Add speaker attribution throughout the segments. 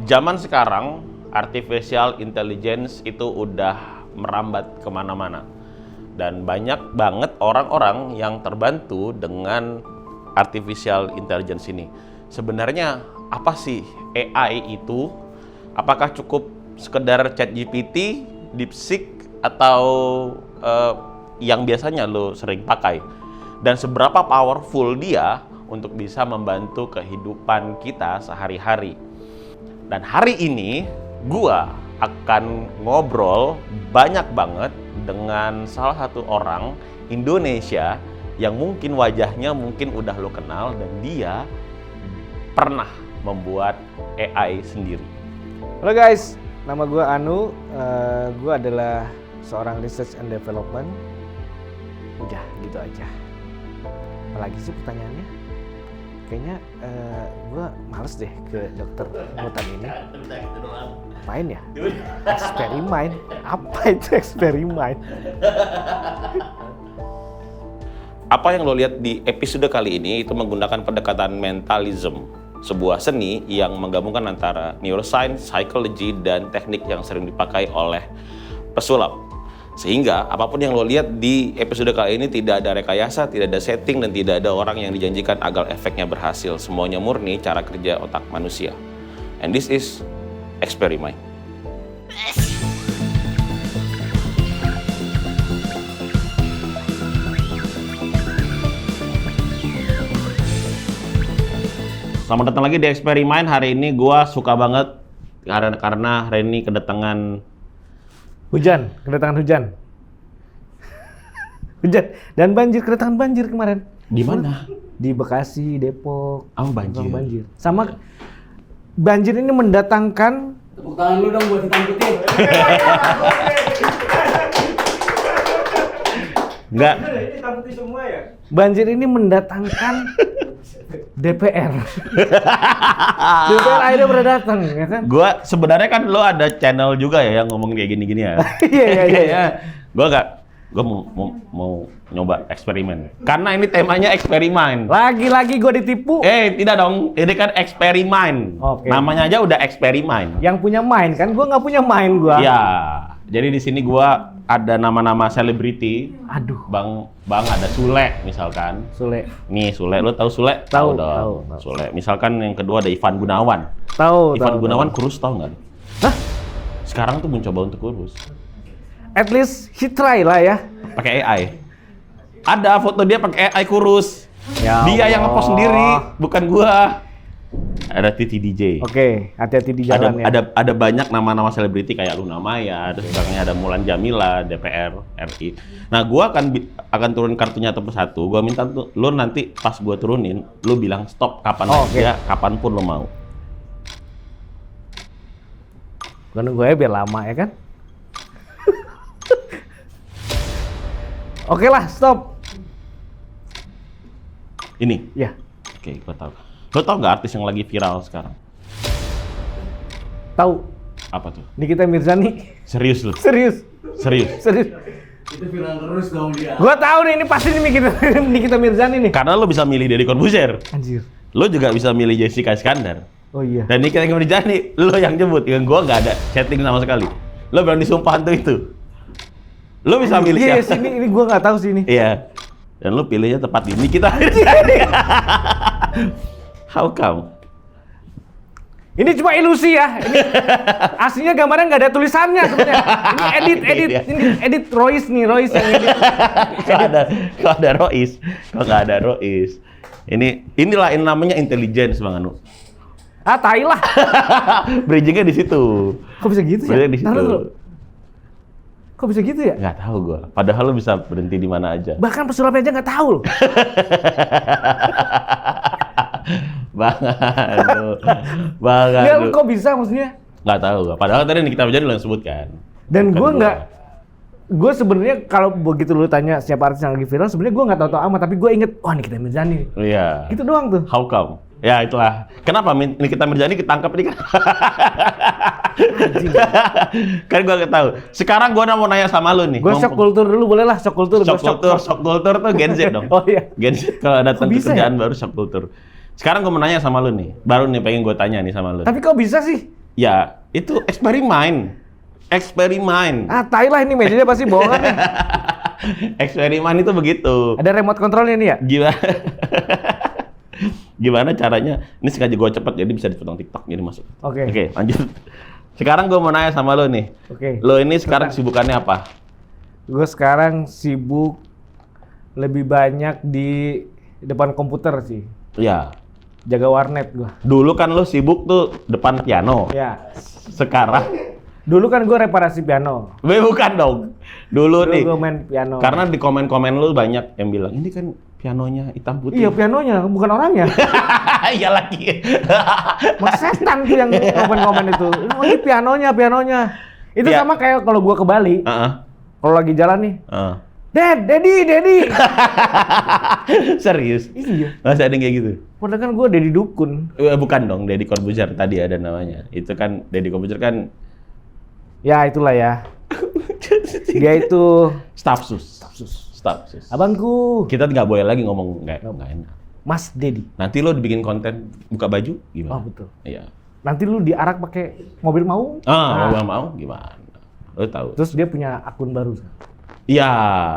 Speaker 1: Zaman sekarang, artificial intelligence itu udah merambat kemana-mana. Dan banyak banget orang-orang yang terbantu dengan artificial intelligence ini. Sebenarnya apa sih AI itu? Apakah cukup sekedar ChatGPT, DeepSeek, atau yang biasanya lo sering pakai? Dan seberapa powerful dia untuk bisa membantu kehidupan kita sehari-hari? Dan hari ini gua akan ngobrol banyak banget dengan salah satu orang Indonesia yang mungkin wajahnya mungkin udah lo kenal dan dia pernah membuat AI sendiri.
Speaker 2: Halo guys, nama gue Anu. Gue adalah seorang research and development. Udah gitu aja. Apalagi sih pertanyaannya? Kayaknya gue males deh ke dokter mutan ini. Apain ya? Eksperimen? Apa itu eksperimen?
Speaker 1: Apa yang lo lihat di episode kali ini itu menggunakan pendekatan mentalism, sebuah seni yang menggabungkan antara neuroscience, psychology, dan teknik yang sering dipakai oleh pesulap. Sehingga apapun yang lo lihat di episode kali ini tidak ada rekayasa, tidak ada setting, dan tidak ada orang yang dijanjikan agar efeknya berhasil. Semuanya murni cara kerja otak manusia. And this is eksperimen. Selamat datang lagi di eksperimen. Hari ini gue suka banget karena hari ini kedatangan
Speaker 2: Hujan. Hujan dan banjir, kedatangan banjir kemarin.
Speaker 1: Di mana?
Speaker 2: Di Bekasi, Depok.
Speaker 1: Oh, banjir.
Speaker 2: Sama banjir ini mendatangkan.
Speaker 3: Tepuk tangan lu dong buat hitam putih.
Speaker 1: Enggak.
Speaker 2: Hitam putih semua ya? Banjir ini mendatangkan DPR. DPR akhirnya pernah datang, ya kan?
Speaker 1: Gua sebenarnya kan lo ada channel juga ya yang ngomongin kayak gini-gini ya.
Speaker 2: Iya.
Speaker 1: Gue mau nyoba eksperimen. Karena ini temanya eksperimen.
Speaker 2: Lagi-lagi gue ditipu.
Speaker 1: Tidak dong. Ini kan eksperimen.
Speaker 2: Oke.
Speaker 1: Namanya aja udah eksperimen.
Speaker 2: Yang punya main kan, gue nggak punya main gue.
Speaker 1: Ya. Jadi di sini gua ada nama-nama selebriti.
Speaker 2: Aduh.
Speaker 1: Bang ada Sule misalkan.
Speaker 2: Sule.
Speaker 1: Nih Sule, lo tahu Sule?
Speaker 2: Tahu
Speaker 1: dong.
Speaker 2: tahu.
Speaker 1: Sule. Misalkan yang kedua ada Ivan Gunawan.
Speaker 2: Tahu.
Speaker 1: Ivan Gunawan kurus tahu nggak?
Speaker 2: Hah?
Speaker 1: Sekarang tuh mencoba untuk kurus.
Speaker 2: At least he try lah ya.
Speaker 1: Pakai AI. Ada foto dia pakai AI kurus.
Speaker 2: Ya
Speaker 1: Dia yang
Speaker 2: Allah.
Speaker 1: ngepost sendiri, bukan gua. Ada Titi DJ.
Speaker 2: Oke, hati-hati di jalan ya.
Speaker 1: Ada banyak nama-nama selebriti kayak Luna Maya, terus belakangnya ada Mulan Jamila, DPR RI. Nah, gua akan turun kartunya satu persatu. Gua minta tuh lo nanti pas gua turunin, lo bilang stop kapan aja, kapanpun lo mau.
Speaker 2: Gua nunggu aja biar lama ya kan. Oke lah, stop.
Speaker 1: Ini.
Speaker 2: Ya,
Speaker 1: Oke, gua tahu. Lo tau nggak artis yang lagi viral sekarang?
Speaker 2: tahu.
Speaker 1: Apa tuh?
Speaker 2: Nikita Mirzani.
Speaker 1: Serius lo?
Speaker 2: Serius.
Speaker 1: Serius?
Speaker 3: Itu viral terus dong dia.
Speaker 2: Gua tahu nih, ini pasti nih Nikita Mirzani nih.
Speaker 1: Karena lo bisa milih Deddy Corbuzier.
Speaker 2: Anjir.
Speaker 1: Lo juga bisa milih Jessica Iskandar.
Speaker 2: Oh iya.
Speaker 1: Dan Nikita Mirzani, lo yang jemput. Yang gua nggak ada chatting sama sekali. Lo berani sumpah tuh itu. Lo bisa milih
Speaker 2: Iya,
Speaker 1: siapa?
Speaker 2: ini gua nggak tahu sih ini.
Speaker 1: Iya. Dan lo pilihnya tepat di Nikita Mirzani. How come?
Speaker 2: Ini cuma ilusi ya. Ini aslinya gambarnya nggak ada tulisannya sebenarnya. Ini edit Royce nih, Royce yang edit.
Speaker 1: Kok ada Rois? Kok nggak ada Rois? Inilah yang namanya intelligence, Bang Anu.
Speaker 2: Ah, tai lah.
Speaker 1: Bridging-nya di situ.
Speaker 2: Kok bisa gitu ya?
Speaker 1: Bridging di situ.
Speaker 2: Taruh dulu. Kok bisa gitu ya?
Speaker 1: Nggak tahu gua. Padahal lo bisa berhenti di mana aja.
Speaker 2: Bahkan pesulapnya aja nggak tahu loh.
Speaker 1: Bang
Speaker 2: Ya,
Speaker 1: Anu.
Speaker 2: kok bisa maksudnya?
Speaker 1: Nggak tahu gua. Padahal tadi Nikita Mirzani lo yang sebutkan.
Speaker 2: Dan
Speaker 1: Bukan
Speaker 2: gue
Speaker 1: gua.
Speaker 2: nggak, gue sebenarnya kalau begitu lu tanya siapa artis yang lagi viral, sebenarnya gue nggak tahu amat, tapi gue inget, wah Nikita Mirzani.
Speaker 1: Iya.
Speaker 2: Gitu doang tuh.
Speaker 1: How come? Ya itulah. Kenapa Nikita Mirzani ketangkap ini kan? Kan gua nggak tahu. Sekarang gua mau nanya sama lu nih.
Speaker 2: Gue shock culture dulu, boleh lah shock culture.
Speaker 1: Shock culture tuh Gen Z dong.
Speaker 2: Oh iya.
Speaker 1: Gen Z kalau datang ke
Speaker 2: bisa
Speaker 1: kerjaan baru shock culture. Sekarang gua mau nanya sama lu nih. Baru nih pengen gua tanya nih sama lu.
Speaker 2: Tapi kok bisa sih?
Speaker 1: Ya, itu eksperimen. Eksperimen.
Speaker 2: Ah, tai lah ini mejanya pasti bohongan nih.
Speaker 1: Eksperimen itu begitu.
Speaker 2: Ada remote controlnya nih ya?
Speaker 1: Gimana? Gimana caranya? Ini sengaja gue cepet jadi bisa dipotong TikTok jadi masuk.
Speaker 2: Oke.
Speaker 1: Oke, lanjut. Sekarang gue mau nanya sama lo nih.
Speaker 2: Oke.
Speaker 1: Lo ini sekarang sibukannya apa?
Speaker 2: Gue sekarang sibuk lebih banyak di depan komputer sih.
Speaker 1: Ya.
Speaker 2: Jaga warnet gue.
Speaker 1: Dulu kan lo sibuk tuh depan piano.
Speaker 2: Ya.
Speaker 1: Sekarang
Speaker 2: Dulu kan gue reparasi piano.
Speaker 1: bukan dong. Dulu nih.
Speaker 2: Gue main piano.
Speaker 1: Karena di komen-komen lu banyak yang bilang, ini kan pianonya hitam putih.
Speaker 2: Iya, pianonya, bukan orangnya.
Speaker 1: Iya lagi.
Speaker 2: Mas setan tuh yang komen-komen itu. Oh, ini pianonya. Itu
Speaker 1: Ya.
Speaker 2: sama kayak kalau gua ke Bali,
Speaker 1: Heeh.
Speaker 2: kalau lagi jalan nih,
Speaker 1: Heeh.
Speaker 2: Dedi.
Speaker 1: Serius?
Speaker 2: Iya.
Speaker 1: Masa ada yang kayak gitu?
Speaker 2: Padahal kan gua Dedi Dukun.
Speaker 1: Bukan dong, Deddy Corbuzier tadi ada namanya. Itu kan, Deddy Corbuzier kan
Speaker 2: Ya itulah ya. Dia itu
Speaker 1: staff sus.
Speaker 2: abangku,
Speaker 1: Kita nggak boleh lagi ngomong nggak enak.
Speaker 2: Mas Dedi.
Speaker 1: Nanti lo dibikin konten buka baju gimana?
Speaker 2: Oh betul.
Speaker 1: Iya.
Speaker 2: Nanti lu diarak pakai mobil mau.
Speaker 1: Mau gimana? Lo tahu?
Speaker 2: Terus dia punya akun baru.
Speaker 1: Iya.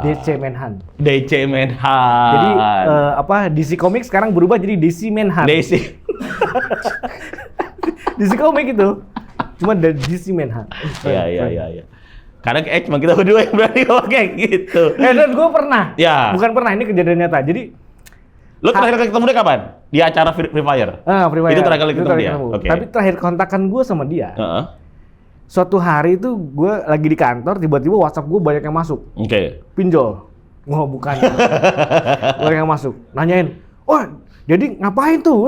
Speaker 2: DC Menhan.
Speaker 1: DC Menhan.
Speaker 2: Jadi DC Comics sekarang berubah jadi DC Menhan.
Speaker 1: DC.
Speaker 2: DC Comics itu. Cuma dari DC Menhan.
Speaker 1: Iya. Karena kayak cuma kita berdua yang berani ngomong kayak gitu.
Speaker 2: Dan gue pernah.
Speaker 1: Ya.
Speaker 2: Bukan pernah, ini kejadian nyata. Jadi
Speaker 1: Lo terakhir kali ketemu dia kapan? Di acara Free Fire?
Speaker 2: Free Fire.
Speaker 1: Itu terakhir kali ketemu dia? Oke.
Speaker 2: Tapi terakhir kontakan gue sama dia.
Speaker 1: Heeh.
Speaker 2: Suatu hari itu gue lagi di kantor, tiba-tiba WhatsApp gue banyak yang masuk.
Speaker 1: Oke.
Speaker 2: Pinjol. Oh bukan. Banyak yang masuk. Nanyain, jadi ngapain tuh?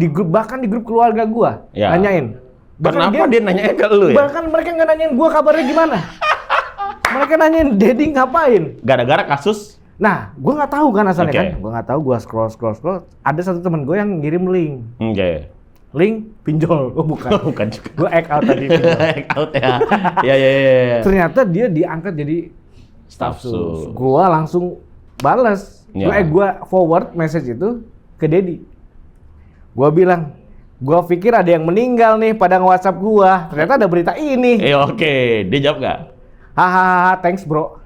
Speaker 2: Di grup, bahkan di grup keluarga gue.
Speaker 1: Ya.
Speaker 2: Nanyain.
Speaker 1: Kenapa dia nanya ke lu ya?
Speaker 2: Bahkan mereka nggak nanyain gue kabarnya gimana. Mereka nanyain Dedi ngapain.
Speaker 1: Gara-gara kasus?
Speaker 2: Nah, gue nggak tahu kan asalnya
Speaker 1: Oke.
Speaker 2: kan. Gue nggak tahu. Gue scroll. Ada satu teman gue yang ngirim link.
Speaker 1: Oke.
Speaker 2: Link pinjol. Oh bukan.
Speaker 1: Bukan juga.
Speaker 2: Gue act out tadi. Pinjol.
Speaker 1: Act out ya. Iya.
Speaker 2: Ternyata dia diangkat jadi
Speaker 1: Staff sus.
Speaker 2: Gue langsung bales.
Speaker 1: Ya.
Speaker 2: Gue forward message itu ke Dedi. Gue bilang, gue pikir ada yang meninggal nih pada WhatsApp gue. Ternyata ada berita ini.
Speaker 1: Oke. Dia jawab nggak?
Speaker 2: Hahaha, thanks bro.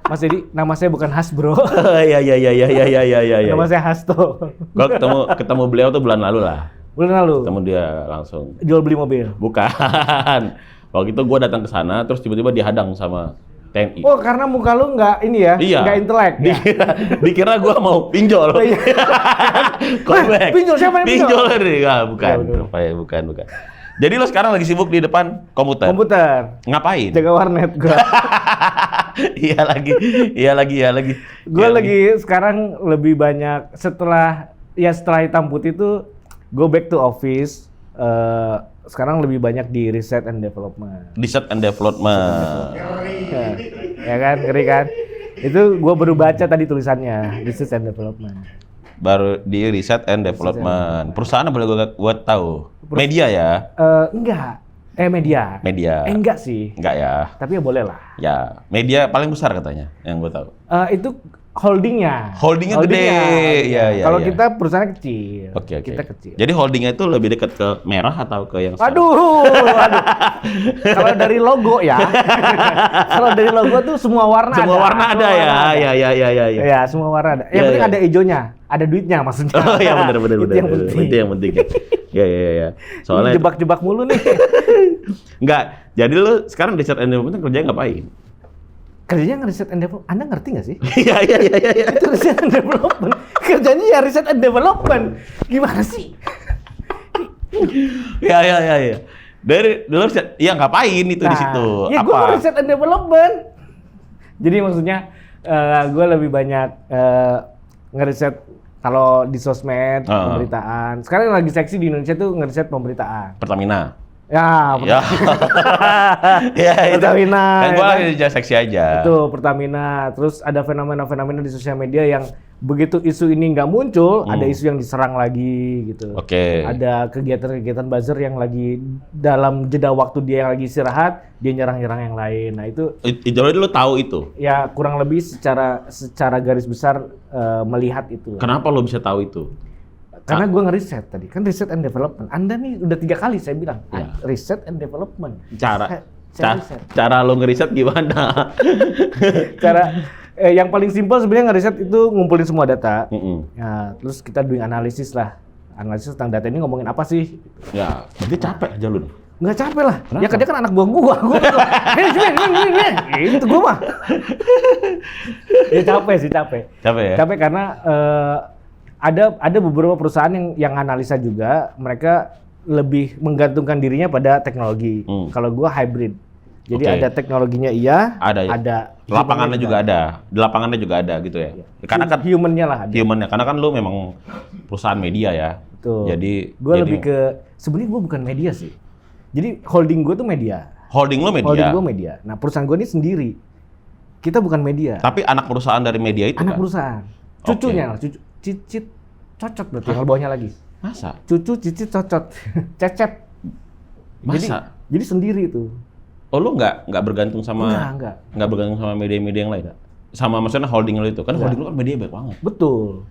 Speaker 2: Mas Dedi, nama saya bukan Has bro.
Speaker 1: Iya.
Speaker 2: Nama saya Hasto.
Speaker 1: Gua ketemu beliau tuh bulan lalu lah.
Speaker 2: Bulan lalu,
Speaker 1: Ketemu dia langsung.
Speaker 2: jual beli mobil.
Speaker 1: Bukan. Waktu itu gua datang ke sana terus tiba-tiba dihadang sama TNI.
Speaker 2: Oh, karena muka lu nggak ini ya,
Speaker 1: Iya.
Speaker 2: nggak intelek. Ya?
Speaker 1: Dikira gua mau pinjol.
Speaker 2: Oh, iya.
Speaker 1: Callback.
Speaker 2: Pinjol, siapa yang pinjol?
Speaker 1: nih. Bukan.
Speaker 2: Ya,
Speaker 1: Bukan. Jadi lo sekarang lagi sibuk di depan komputer. Ngapain?
Speaker 2: Jaga warnet gua.
Speaker 1: Iya lagi.
Speaker 2: Gue lagi sekarang lebih banyak setelah hitam putih itu go back to office. Sekarang lebih banyak di research and development.
Speaker 1: Research and development.
Speaker 2: Ya kan, ngeri kan? Itu gue baru baca tadi tulisannya, research and development.
Speaker 1: Baru di research and development. Perusahaan apa boleh gua tahu? Media ya?
Speaker 2: Enggak. Media. Enggak sih.
Speaker 1: Enggak ya?
Speaker 2: Tapi ya boleh lah.
Speaker 1: Ya, media paling besar katanya yang gue tahu.
Speaker 2: Itu holdingnya.
Speaker 1: Holdingnya gede. Iya.
Speaker 2: Kalau kita perusahaan kecil.
Speaker 1: Oke.
Speaker 2: Kita kecil.
Speaker 1: Jadi holdingnya itu lebih dekat ke merah atau ke yang
Speaker 2: Aduh. Kalau dari logo ya. Kalau dari logo tuh semua warna ada.
Speaker 1: Semua warna ada ya. Iya.
Speaker 2: Ya, semua warna ada. Yang penting ada hijaunya, ada duitnya maksudnya.
Speaker 1: Oh iya benar.
Speaker 2: Itu yang penting.
Speaker 1: Itu yang penting. Iya. Soalnya
Speaker 2: Jebak-jebak mulu nih.
Speaker 1: enggak. Jadi lu sekarang research and development kerjanya ngapain?
Speaker 2: Kerjanya nge-research and development. Anda ngerti nggak sih?
Speaker 1: Iya.
Speaker 2: Itu research and development. Kerjanya ya research and development. Gimana sih?
Speaker 1: Iya. Dari dulu ya ngapain itu di situ?
Speaker 2: Ya gue research and development. Jadi maksudnya gue lebih banyak ngeriset kalau di sosmed, pemberitaan. Sekarang lagi seksi di Indonesia tuh ngeriset pemberitaan.
Speaker 1: Pertamina.
Speaker 2: Ya,
Speaker 1: Ya. Ya itu.
Speaker 2: Pertamina.
Speaker 1: Kan gua
Speaker 2: ya
Speaker 1: lagi jadi seksi aja.
Speaker 2: Itu Pertamina. Terus ada fenomena-fenomena di sosial media yang begitu isu ini nggak muncul, ada isu yang diserang lagi gitu.
Speaker 1: Oke.
Speaker 2: Ada kegiatan-kegiatan buzzer yang lagi dalam jeda waktu dia yang lagi istirahat, dia nyerang-nyerang yang lain. Nah itu
Speaker 1: Jadi lu tahu itu.
Speaker 2: ya kurang lebih secara garis besar melihat itu.
Speaker 1: Kenapa lu bisa tahu itu?
Speaker 2: Karena gue ngeriset tadi, kan riset and development. Anda nih udah 3 kali saya bilang,
Speaker 1: Ya.
Speaker 2: riset and development.
Speaker 1: Cara
Speaker 2: Saya riset.
Speaker 1: cara lo ngeriset gimana?
Speaker 2: Cara yang paling simpel sebenarnya ngeriset itu ngumpulin semua data.
Speaker 1: Mm-mm.
Speaker 2: Nah, terus kita doing analisis lah. Analisis tentang data ini ngomongin apa sih?
Speaker 1: Ya, berarti capek aja lu.
Speaker 2: Nggak capek lah.
Speaker 1: Kenapa?
Speaker 2: Ya kan dia kan anak buah gua. Itu gua mah. Ya capek sih, capek.
Speaker 1: Capek ya?
Speaker 2: Capek karena ada beberapa perusahaan yang analisa juga mereka lebih menggantungkan dirinya pada teknologi. Kalau gua hybrid. Jadi
Speaker 1: Oke.
Speaker 2: ada teknologinya iya,
Speaker 1: Ada ya?
Speaker 2: ada
Speaker 1: Lapangannya
Speaker 2: humannya
Speaker 1: juga ada. Di lapangannya juga ada gitu ya. Karena kan
Speaker 2: humannya lah ada.
Speaker 1: humannya, karena kan lu memang perusahaan media ya.
Speaker 2: Betul.
Speaker 1: Jadi
Speaker 2: Gue lebih ke sebenarnya gue bukan media sih. Jadi holding gue tuh media.
Speaker 1: holding lu media.
Speaker 2: Holding gue media. Nah perusahaan gue ini sendiri. Kita bukan media.
Speaker 1: Tapi anak perusahaan dari media itu
Speaker 2: Anak
Speaker 1: kan?
Speaker 2: perusahaan. Cucunya lah. Cucu, cicit, cocot berarti. Kalau bawahnya lagi.
Speaker 1: Masa?
Speaker 2: Cucu, cicit, cocot. Cecep.
Speaker 1: Masa?
Speaker 2: Jadi sendiri itu.
Speaker 1: Oh lu nggak bergantung sama
Speaker 2: Enggak.
Speaker 1: nggak bergantung sama media-media yang lain? Sama maksudnya holding lu itu kan?
Speaker 2: Enggak.
Speaker 1: Holding lu kan media banyak banget.
Speaker 2: Betul.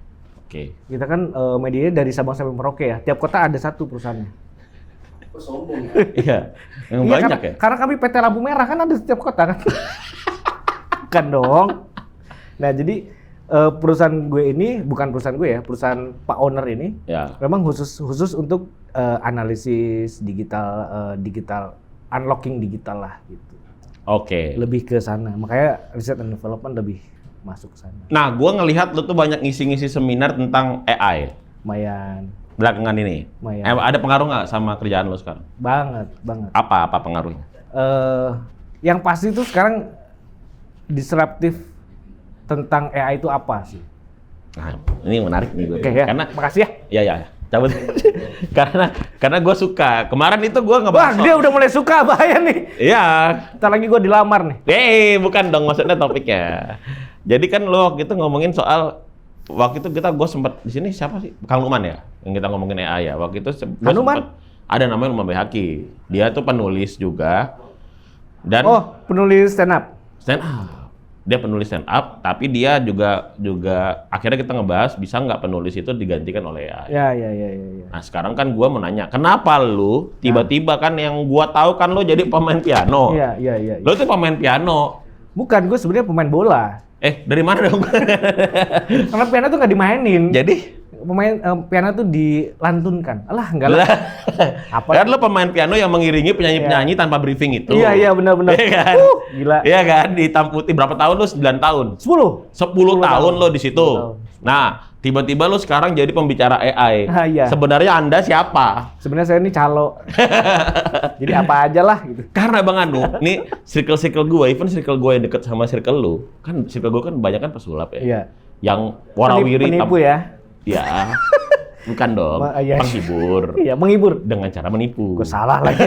Speaker 1: Oke.
Speaker 2: Kita kan medianya dari Sabang sampai Merauke ya. Tiap kota ada satu perusahaannya.
Speaker 3: Kok sombong ya?
Speaker 1: Iya. Yang
Speaker 2: Iya,
Speaker 1: banyak
Speaker 2: karena,
Speaker 1: ya.
Speaker 2: karena kami PT Lampu Merah kan ada di setiap kota kan. Kan dong. Nah jadi perusahaan gue ini bukan perusahaan gue ya, perusahaan Pak Owner ini
Speaker 1: Ya.
Speaker 2: memang khusus untuk analisis digital unlocking digital lah gitu.
Speaker 1: Oke.
Speaker 2: Lebih ke sana. Makanya riset and development lebih masuk ke sana.
Speaker 1: Nah, gua ngelihat lu tuh banyak ngisi-ngisi seminar tentang AI
Speaker 2: Lumayan,
Speaker 1: belakangan ini.
Speaker 2: lumayan.
Speaker 1: Ada pengaruh nggak sama kerjaan lu sekarang?
Speaker 2: Banget.
Speaker 1: Apa pengaruhnya?
Speaker 2: Yang pasti tuh sekarang disruptif tentang AI itu apa sih?
Speaker 1: Nah, ini menarik nih gue.
Speaker 2: Oke ya,
Speaker 1: Karena
Speaker 2: makasih ya.
Speaker 1: ya cabut. karena gue suka. Kemarin itu gue
Speaker 2: Wah,
Speaker 1: ngebahas.
Speaker 2: dia udah mulai suka, bahaya nih.
Speaker 1: Iya.
Speaker 2: Ntar lagi gue dilamar nih.
Speaker 1: Bukan dong maksudnya topiknya. Jadi kan lo waktu itu ngomongin soal waktu itu gue sempat di sini siapa sih? Kang Luman ya, yang kita ngomongin AI ya. Waktu itu gua
Speaker 2: Luman?
Speaker 1: sempet ada namanya Luman Behaki. Dia tuh penulis juga dan
Speaker 2: Oh, penulis stand up.
Speaker 1: stand up. Dia penulis stand up, tapi dia juga akhirnya kita ngebahas bisa nggak penulis itu digantikan oleh AI.
Speaker 2: Ya.
Speaker 1: Nah sekarang kan gua mau nanya, kenapa lu tiba-tiba kan yang gua tahu kan lu jadi pemain piano.
Speaker 2: Iya.
Speaker 1: Lu tuh pemain piano.
Speaker 2: Bukan, gue sebenarnya pemain bola.
Speaker 1: Dari mana dong?
Speaker 2: Karena piano tuh nggak dimainin.
Speaker 1: Jadi
Speaker 2: Pemain piano tuh dilantunkan. Alah, enggak lah. Apa?
Speaker 1: kan lu pemain piano yang mengiringi penyanyi-penyanyi tanpa briefing itu.
Speaker 2: Iya, benar-benar.
Speaker 1: Iya kan?
Speaker 2: Gila.
Speaker 1: Iya kan? Di Hitam Putih berapa tahun lu? 9 tahun.
Speaker 2: 10.
Speaker 1: 10 tahun lo di situ.
Speaker 2: 10 tahun.
Speaker 1: Nah, tiba-tiba lo sekarang jadi pembicara AI.
Speaker 2: Ah, iya.
Speaker 1: Sebenarnya Anda siapa?
Speaker 2: Sebenarnya saya ini calo. Jadi apa aja lah gitu.
Speaker 1: Karena Bang Anu, nih circle gue, even circle gue yang deket sama circle lu, kan circle gue kan banyak kan pesulap ya.
Speaker 2: Iya.
Speaker 1: Yang warawiri
Speaker 2: Penipu ya.
Speaker 1: Ya. Bukan dong.
Speaker 2: Iya.
Speaker 1: Penghibur.
Speaker 2: Iya, menghibur.
Speaker 1: Dengan cara menipu.
Speaker 2: Gue salah lagi.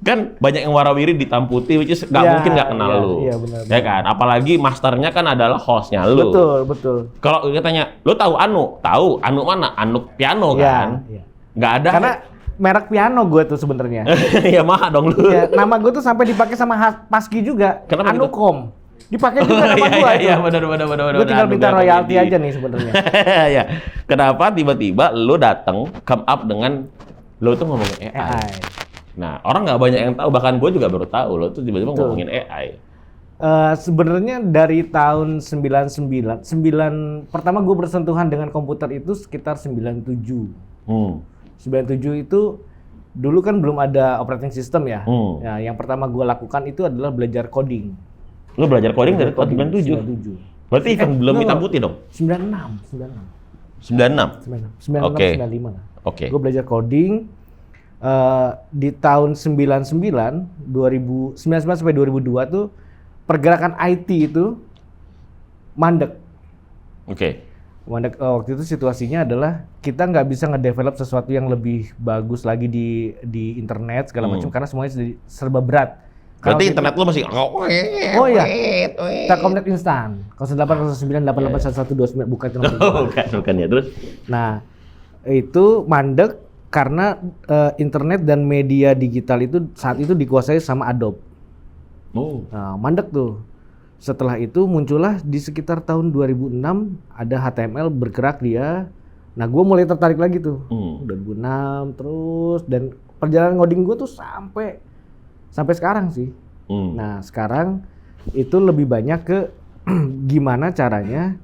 Speaker 1: Kan banyak yang warawiri di Hitam Putih, which is nggak
Speaker 2: Iya,
Speaker 1: mungkin nggak kenal
Speaker 2: iya,
Speaker 1: lu.
Speaker 2: iya, benar,
Speaker 1: Ya kan? Apalagi masternya kan adalah hostnya lu.
Speaker 2: Betul.
Speaker 1: Kalau kita tanya, lu tahu Anu? Tahu. Anu mana? Anu piano
Speaker 2: Iya,
Speaker 1: kan?
Speaker 2: iya.
Speaker 1: Nggak ada.
Speaker 2: Karena merek piano gue tuh sebenarnya.
Speaker 1: ya mah dong lu.
Speaker 2: Ya, nama gue tuh sampai dipakai sama Paski juga.
Speaker 1: Kenapa gitu?
Speaker 2: Anukom. Dipakai juga nama gue itu.
Speaker 1: Iya, benar.
Speaker 2: Gue tinggal minta royalti aja nih sebenarnya.
Speaker 1: ya. Kenapa tiba-tiba lu datang come up dengan lu tuh ngomongin AI.
Speaker 2: AI.
Speaker 1: Nah, orang nggak banyak yang tahu, bahkan gue juga baru tahu lu tuh tiba-tiba
Speaker 2: Betul.
Speaker 1: ngomongin AI.
Speaker 2: Sebenarnya dari tahun 99, pertama gue bersentuhan dengan komputer itu sekitar 97. 97 itu dulu kan belum ada operating system ya. Ya, yang pertama gue lakukan itu adalah belajar coding.
Speaker 1: Lu belajar coding dari tahun 97?
Speaker 2: 97.
Speaker 1: Berarti even belum Hitam Putih dong?
Speaker 2: 96.
Speaker 1: 96?
Speaker 2: 96,
Speaker 1: Oke.
Speaker 2: 95 lah.
Speaker 1: Oke.
Speaker 2: Gue belajar coding di tahun 99 sampai 2002 tuh pergerakan IT itu mandek.
Speaker 1: Oke.
Speaker 2: Mandek waktu itu situasinya adalah kita nggak bisa ngedevelop sesuatu yang lebih bagus lagi di internet segala macam karena semuanya serba berat.
Speaker 1: Berarti internet lu masih
Speaker 2: Oh iya. Telkomnet instan. 08 09 88 11 29 bukan itu nomor.
Speaker 1: bukan ya. Terus
Speaker 2: Nah, itu mandek karena internet dan media digital itu saat itu dikuasai sama Adobe. Nah, mandek tuh. Setelah itu muncullah di sekitar tahun 2006 ada HTML bergerak dia Nah, gue mulai tertarik lagi tuh.
Speaker 1: Hmm.
Speaker 2: 2006 terus, dan perjalanan ngoding gue tuh sampai sekarang sih.
Speaker 1: Hmm.
Speaker 2: Nah, sekarang itu lebih banyak ke gimana caranya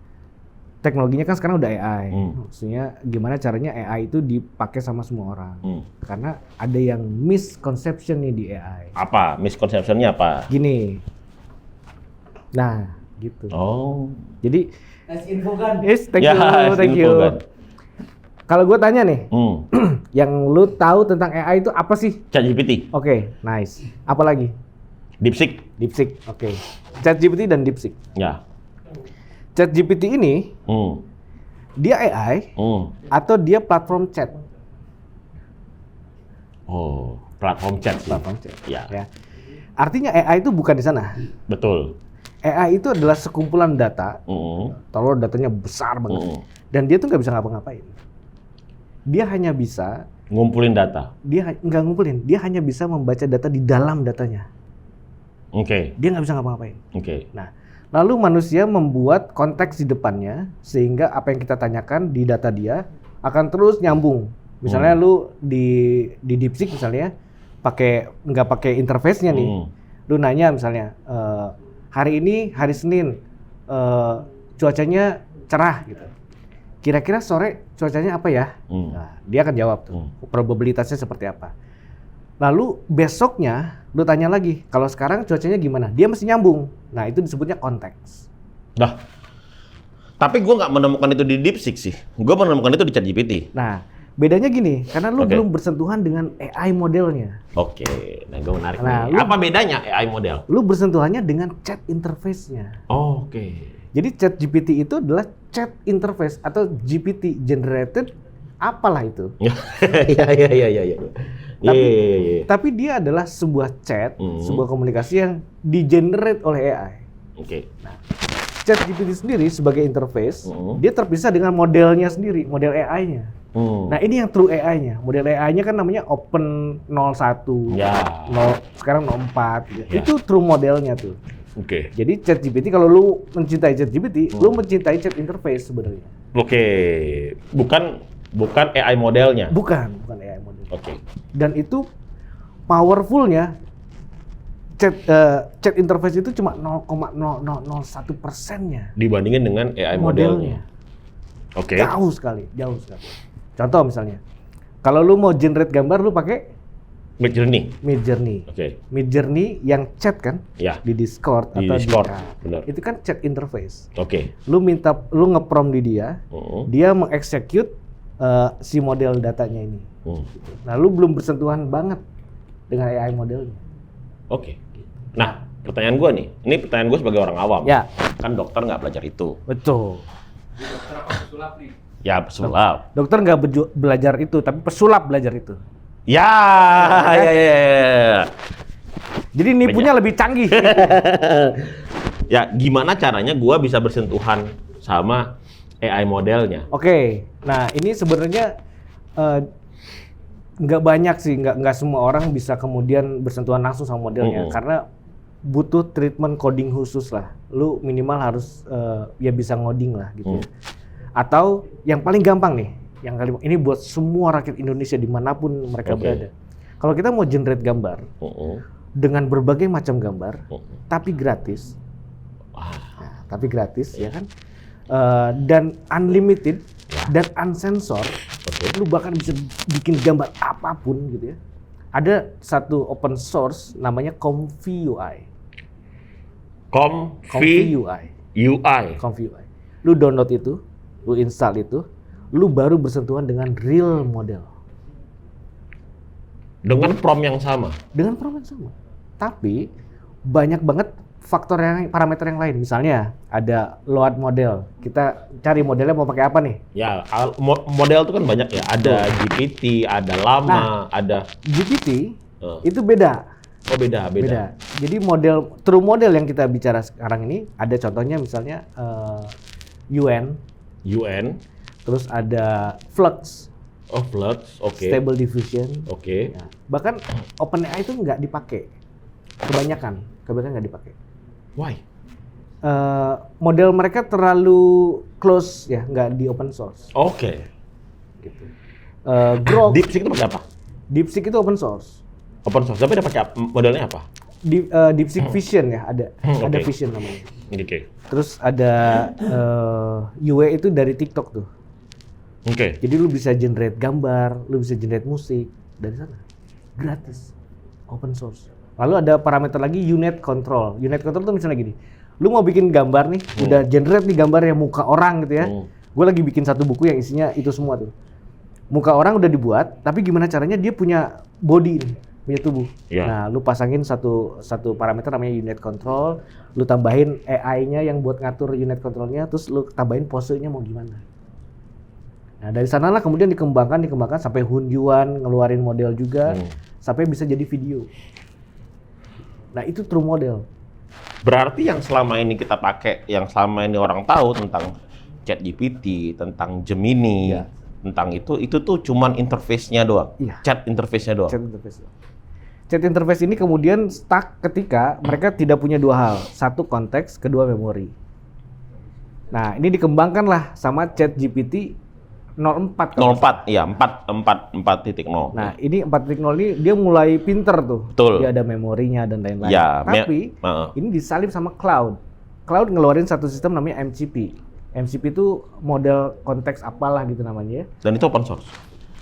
Speaker 2: teknologinya kan sekarang udah AI. Maksudnya gimana caranya AI itu dipakai sama semua orang. Karena ada yang misconception nih di AI.
Speaker 1: Apa? Misconception-nya apa?
Speaker 2: Gini. Nah, gitu.
Speaker 1: Oh.
Speaker 2: Jadi,
Speaker 3: Nice info kan?
Speaker 2: yes, thank
Speaker 1: Ya,
Speaker 2: you, thank you.
Speaker 1: info, Gan.
Speaker 2: Kalau gue tanya nih,
Speaker 1: Hmm.
Speaker 2: yang lu tahu tentang AI itu apa sih?
Speaker 1: ChatGPT,
Speaker 2: Oke, nice. Apa lagi?
Speaker 1: DeepSeek.
Speaker 2: DeepSeek. Oke. ChatGPT dan DeepSeek.
Speaker 1: Ya.
Speaker 2: ChatGPT ini
Speaker 1: Hmm.
Speaker 2: dia AI
Speaker 1: Hmm.
Speaker 2: atau dia platform chat?
Speaker 1: Oh, platform chat sih.
Speaker 2: Platform chat.
Speaker 1: Ya,
Speaker 2: Ya. Artinya AI itu bukan di sana.
Speaker 1: betul.
Speaker 2: AI itu adalah sekumpulan data.
Speaker 1: Hmm.
Speaker 2: Kalau datanya besar banget.
Speaker 1: Hmm.
Speaker 2: Dan dia tuh nggak bisa ngapa-ngapain. Dia hanya bisa,
Speaker 1: Ngumpulin data.
Speaker 2: dia nggak ngumpulin, dia hanya bisa membaca data di dalam datanya.
Speaker 1: Oke.
Speaker 2: Dia nggak bisa ngapa-ngapain.
Speaker 1: Oke.
Speaker 2: Nah, lalu manusia membuat konteks di depannya sehingga apa yang kita tanyakan di data dia akan terus nyambung. Misalnya lu di DeepSeek misalnya nggak pakai interface-nya nih. Lu nanya misalnya hari ini hari Senin cuacanya cerah gitu. Kira-kira sore cuacanya apa ya? Nah, dia akan jawab tuh. Probabilitasnya seperti apa. Lalu besoknya lu tanya lagi, kalau sekarang cuacanya gimana? Dia mesti nyambung. Nah, itu disebutnya konteks.
Speaker 1: Dah. Tapi gue nggak menemukan itu di DeepSeek sih. Gue menemukan itu di ChatGPT.
Speaker 2: Nah, bedanya gini, karena lu
Speaker 1: Oke.
Speaker 2: belum bersentuhan dengan AI modelnya.
Speaker 1: Oke. Nah, gue menarik
Speaker 2: Nah,
Speaker 1: nih.
Speaker 2: lu-
Speaker 1: Apa bedanya AI model?
Speaker 2: Lu bersentuhannya dengan chat interface-nya.
Speaker 1: Oke.
Speaker 2: Jadi ChatGPT itu adalah chat interface atau GPT generated apalah itu.
Speaker 1: Iya.
Speaker 2: Tapi dia adalah sebuah chat,
Speaker 1: Hmm.
Speaker 2: sebuah komunikasi yang di-generate oleh AI.
Speaker 1: Oke.
Speaker 2: ChatGPT sendiri sebagai interface,
Speaker 1: Hmm.
Speaker 2: dia terpisah dengan modelnya sendiri, model AI-nya. Nah, ini yang true AI-nya. Model AI-nya kan namanya Open 01,
Speaker 1: Ya.
Speaker 2: 0, sekarang 04. Gitu.
Speaker 1: Ya.
Speaker 2: Itu true modelnya tuh.
Speaker 1: Oke.
Speaker 2: Jadi ChatGPT, kalau lu mencintai ChatGPT, lu mencintai chat interface sebenarnya.
Speaker 1: Oke. Bukan AI modelnya.
Speaker 2: Bukan AI model.
Speaker 1: Oke.
Speaker 2: Dan itu powerfulnya chat interface itu cuma 0,0001%-nya
Speaker 1: Dibandingin dengan AI modelnya. Oke.
Speaker 2: jauh sekali. Contoh misalnya, kalau lu mau generate gambar, lu pakai
Speaker 1: Midjourney.
Speaker 2: Midjourney.
Speaker 1: Oke.
Speaker 2: Midjourney yang chat kan
Speaker 1: Ya.
Speaker 2: di Discord
Speaker 1: Di
Speaker 2: atau
Speaker 1: Discord,
Speaker 2: di
Speaker 1: benar.
Speaker 2: itu kan chat interface.
Speaker 1: Oke.
Speaker 2: Lu nge-prompt di dia,
Speaker 1: Hmm.
Speaker 2: dia mengexecute si model datanya ini. Nah, lu belum bersentuhan banget dengan AI modelnya.
Speaker 1: Oke. Nah, pertanyaan gue nih. Ini pertanyaan gue sebagai orang awam.
Speaker 2: Ya,
Speaker 1: Kan dokter nggak belajar itu.
Speaker 2: betul.
Speaker 3: Dokter apa pesulap nih?
Speaker 1: Ya, pesulap.
Speaker 2: Dokter nggak belajar itu, tapi pesulap belajar itu.
Speaker 1: Ya.
Speaker 2: Jadi nipunya lebih canggih.
Speaker 1: Ya, gimana caranya gue bisa bersentuhan sama AI modelnya?
Speaker 2: Oke, nah ini sebenarnya nggak banyak sih, nggak semua orang bisa kemudian bersentuhan langsung sama modelnya, karena butuh treatment coding khusus lah. Lu minimal harus ya bisa ngoding lah gitu. Atau yang paling gampang nih, ini buat semua rakyat Indonesia dimanapun mereka berada. Kalau kita mau generate gambar dengan berbagai macam gambar, tapi gratis, ya kan? Dan unlimited dan unsensor, lu bahkan bisa bikin gambar apapun gitu ya. Ada satu open source namanya Comfy UI.
Speaker 1: Comfy UI.
Speaker 2: Lu download itu, lu install itu, lu baru bersentuhan dengan real model.
Speaker 1: Dengan prompt yang sama.
Speaker 2: Dengan prompt yang sama. Tapi banyak banget parameter yang lain. Misalnya ada load model. Kita cari modelnya mau pakai apa nih?
Speaker 1: Ya, model itu kan banyak ya. Ada GPT, ada Llama, ada
Speaker 2: GPT itu beda.
Speaker 1: Oh, beda.
Speaker 2: Jadi true model yang kita bicara sekarang ini ada contohnya misalnya UN, terus ada Flux,
Speaker 1: Flux, oke.
Speaker 2: Stable Diffusion.
Speaker 1: Oke.
Speaker 2: Ya. Bahkan OpenAI itu nggak dipakai. Kebanyakan nggak dipakai.
Speaker 1: Why?
Speaker 2: Model mereka terlalu close ya, nggak di open source.
Speaker 1: Oke.
Speaker 2: Grok.
Speaker 1: DeepSeek itu pakai apa?
Speaker 2: DeepSeek itu open source.
Speaker 1: Open source. Tapi dapat modelnya apa?
Speaker 2: DeepSeek Vision ya, ada
Speaker 1: Oke.
Speaker 2: Vision namanya.
Speaker 1: Oke.
Speaker 2: Terus ada UE itu dari TikTok tuh.
Speaker 1: Oke.
Speaker 2: Jadi lu bisa generate gambar, lu bisa generate musik dari sana. Gratis. Open source. Lalu ada parameter lagi unit control. Unit control tuh misalnya gini. Lu mau bikin gambar nih, udah generate nih gambar yang muka orang gitu ya. Gue lagi bikin satu buku yang isinya itu semua tuh. Muka orang udah dibuat, tapi gimana caranya dia punya body nih, punya tubuh.
Speaker 1: Iya.
Speaker 2: Nah, lu pasangin satu parameter namanya unit control, lu tambahin AI-nya yang buat ngatur unit controlnya, terus lu tambahin posenya mau gimana. Nah, dari sanalah kemudian dikembangkan sampai Hunyuan ngeluarin model juga, sampai bisa jadi video. Nah, itu true model.
Speaker 1: Berarti yang selama ini kita pakai, yang selama ini orang tahu tentang ChatGPT, tentang Gemini,
Speaker 2: Iya.
Speaker 1: tentang itu tuh cuman interface-nya doang.
Speaker 2: Iya.
Speaker 1: Chat interface-nya doang.
Speaker 2: Chat interface. Chat interface ini kemudian stuck ketika mereka tidak punya dua hal. Satu konteks, kedua memori. Nah, ini dikembangkanlah sama ChatGPT 04.
Speaker 1: 04, iya 4.0.
Speaker 2: Nah, ini 4.0 ini dia mulai pinter tuh.
Speaker 1: Betul.
Speaker 2: Dia ada memorinya dan lain-lain.
Speaker 1: Ya,
Speaker 2: Tapi ini disalib sama cloud. Cloud ngeluarin satu sistem namanya MCP. MCP itu model konteks apalah gitu namanya ya.
Speaker 1: Dan itu open source?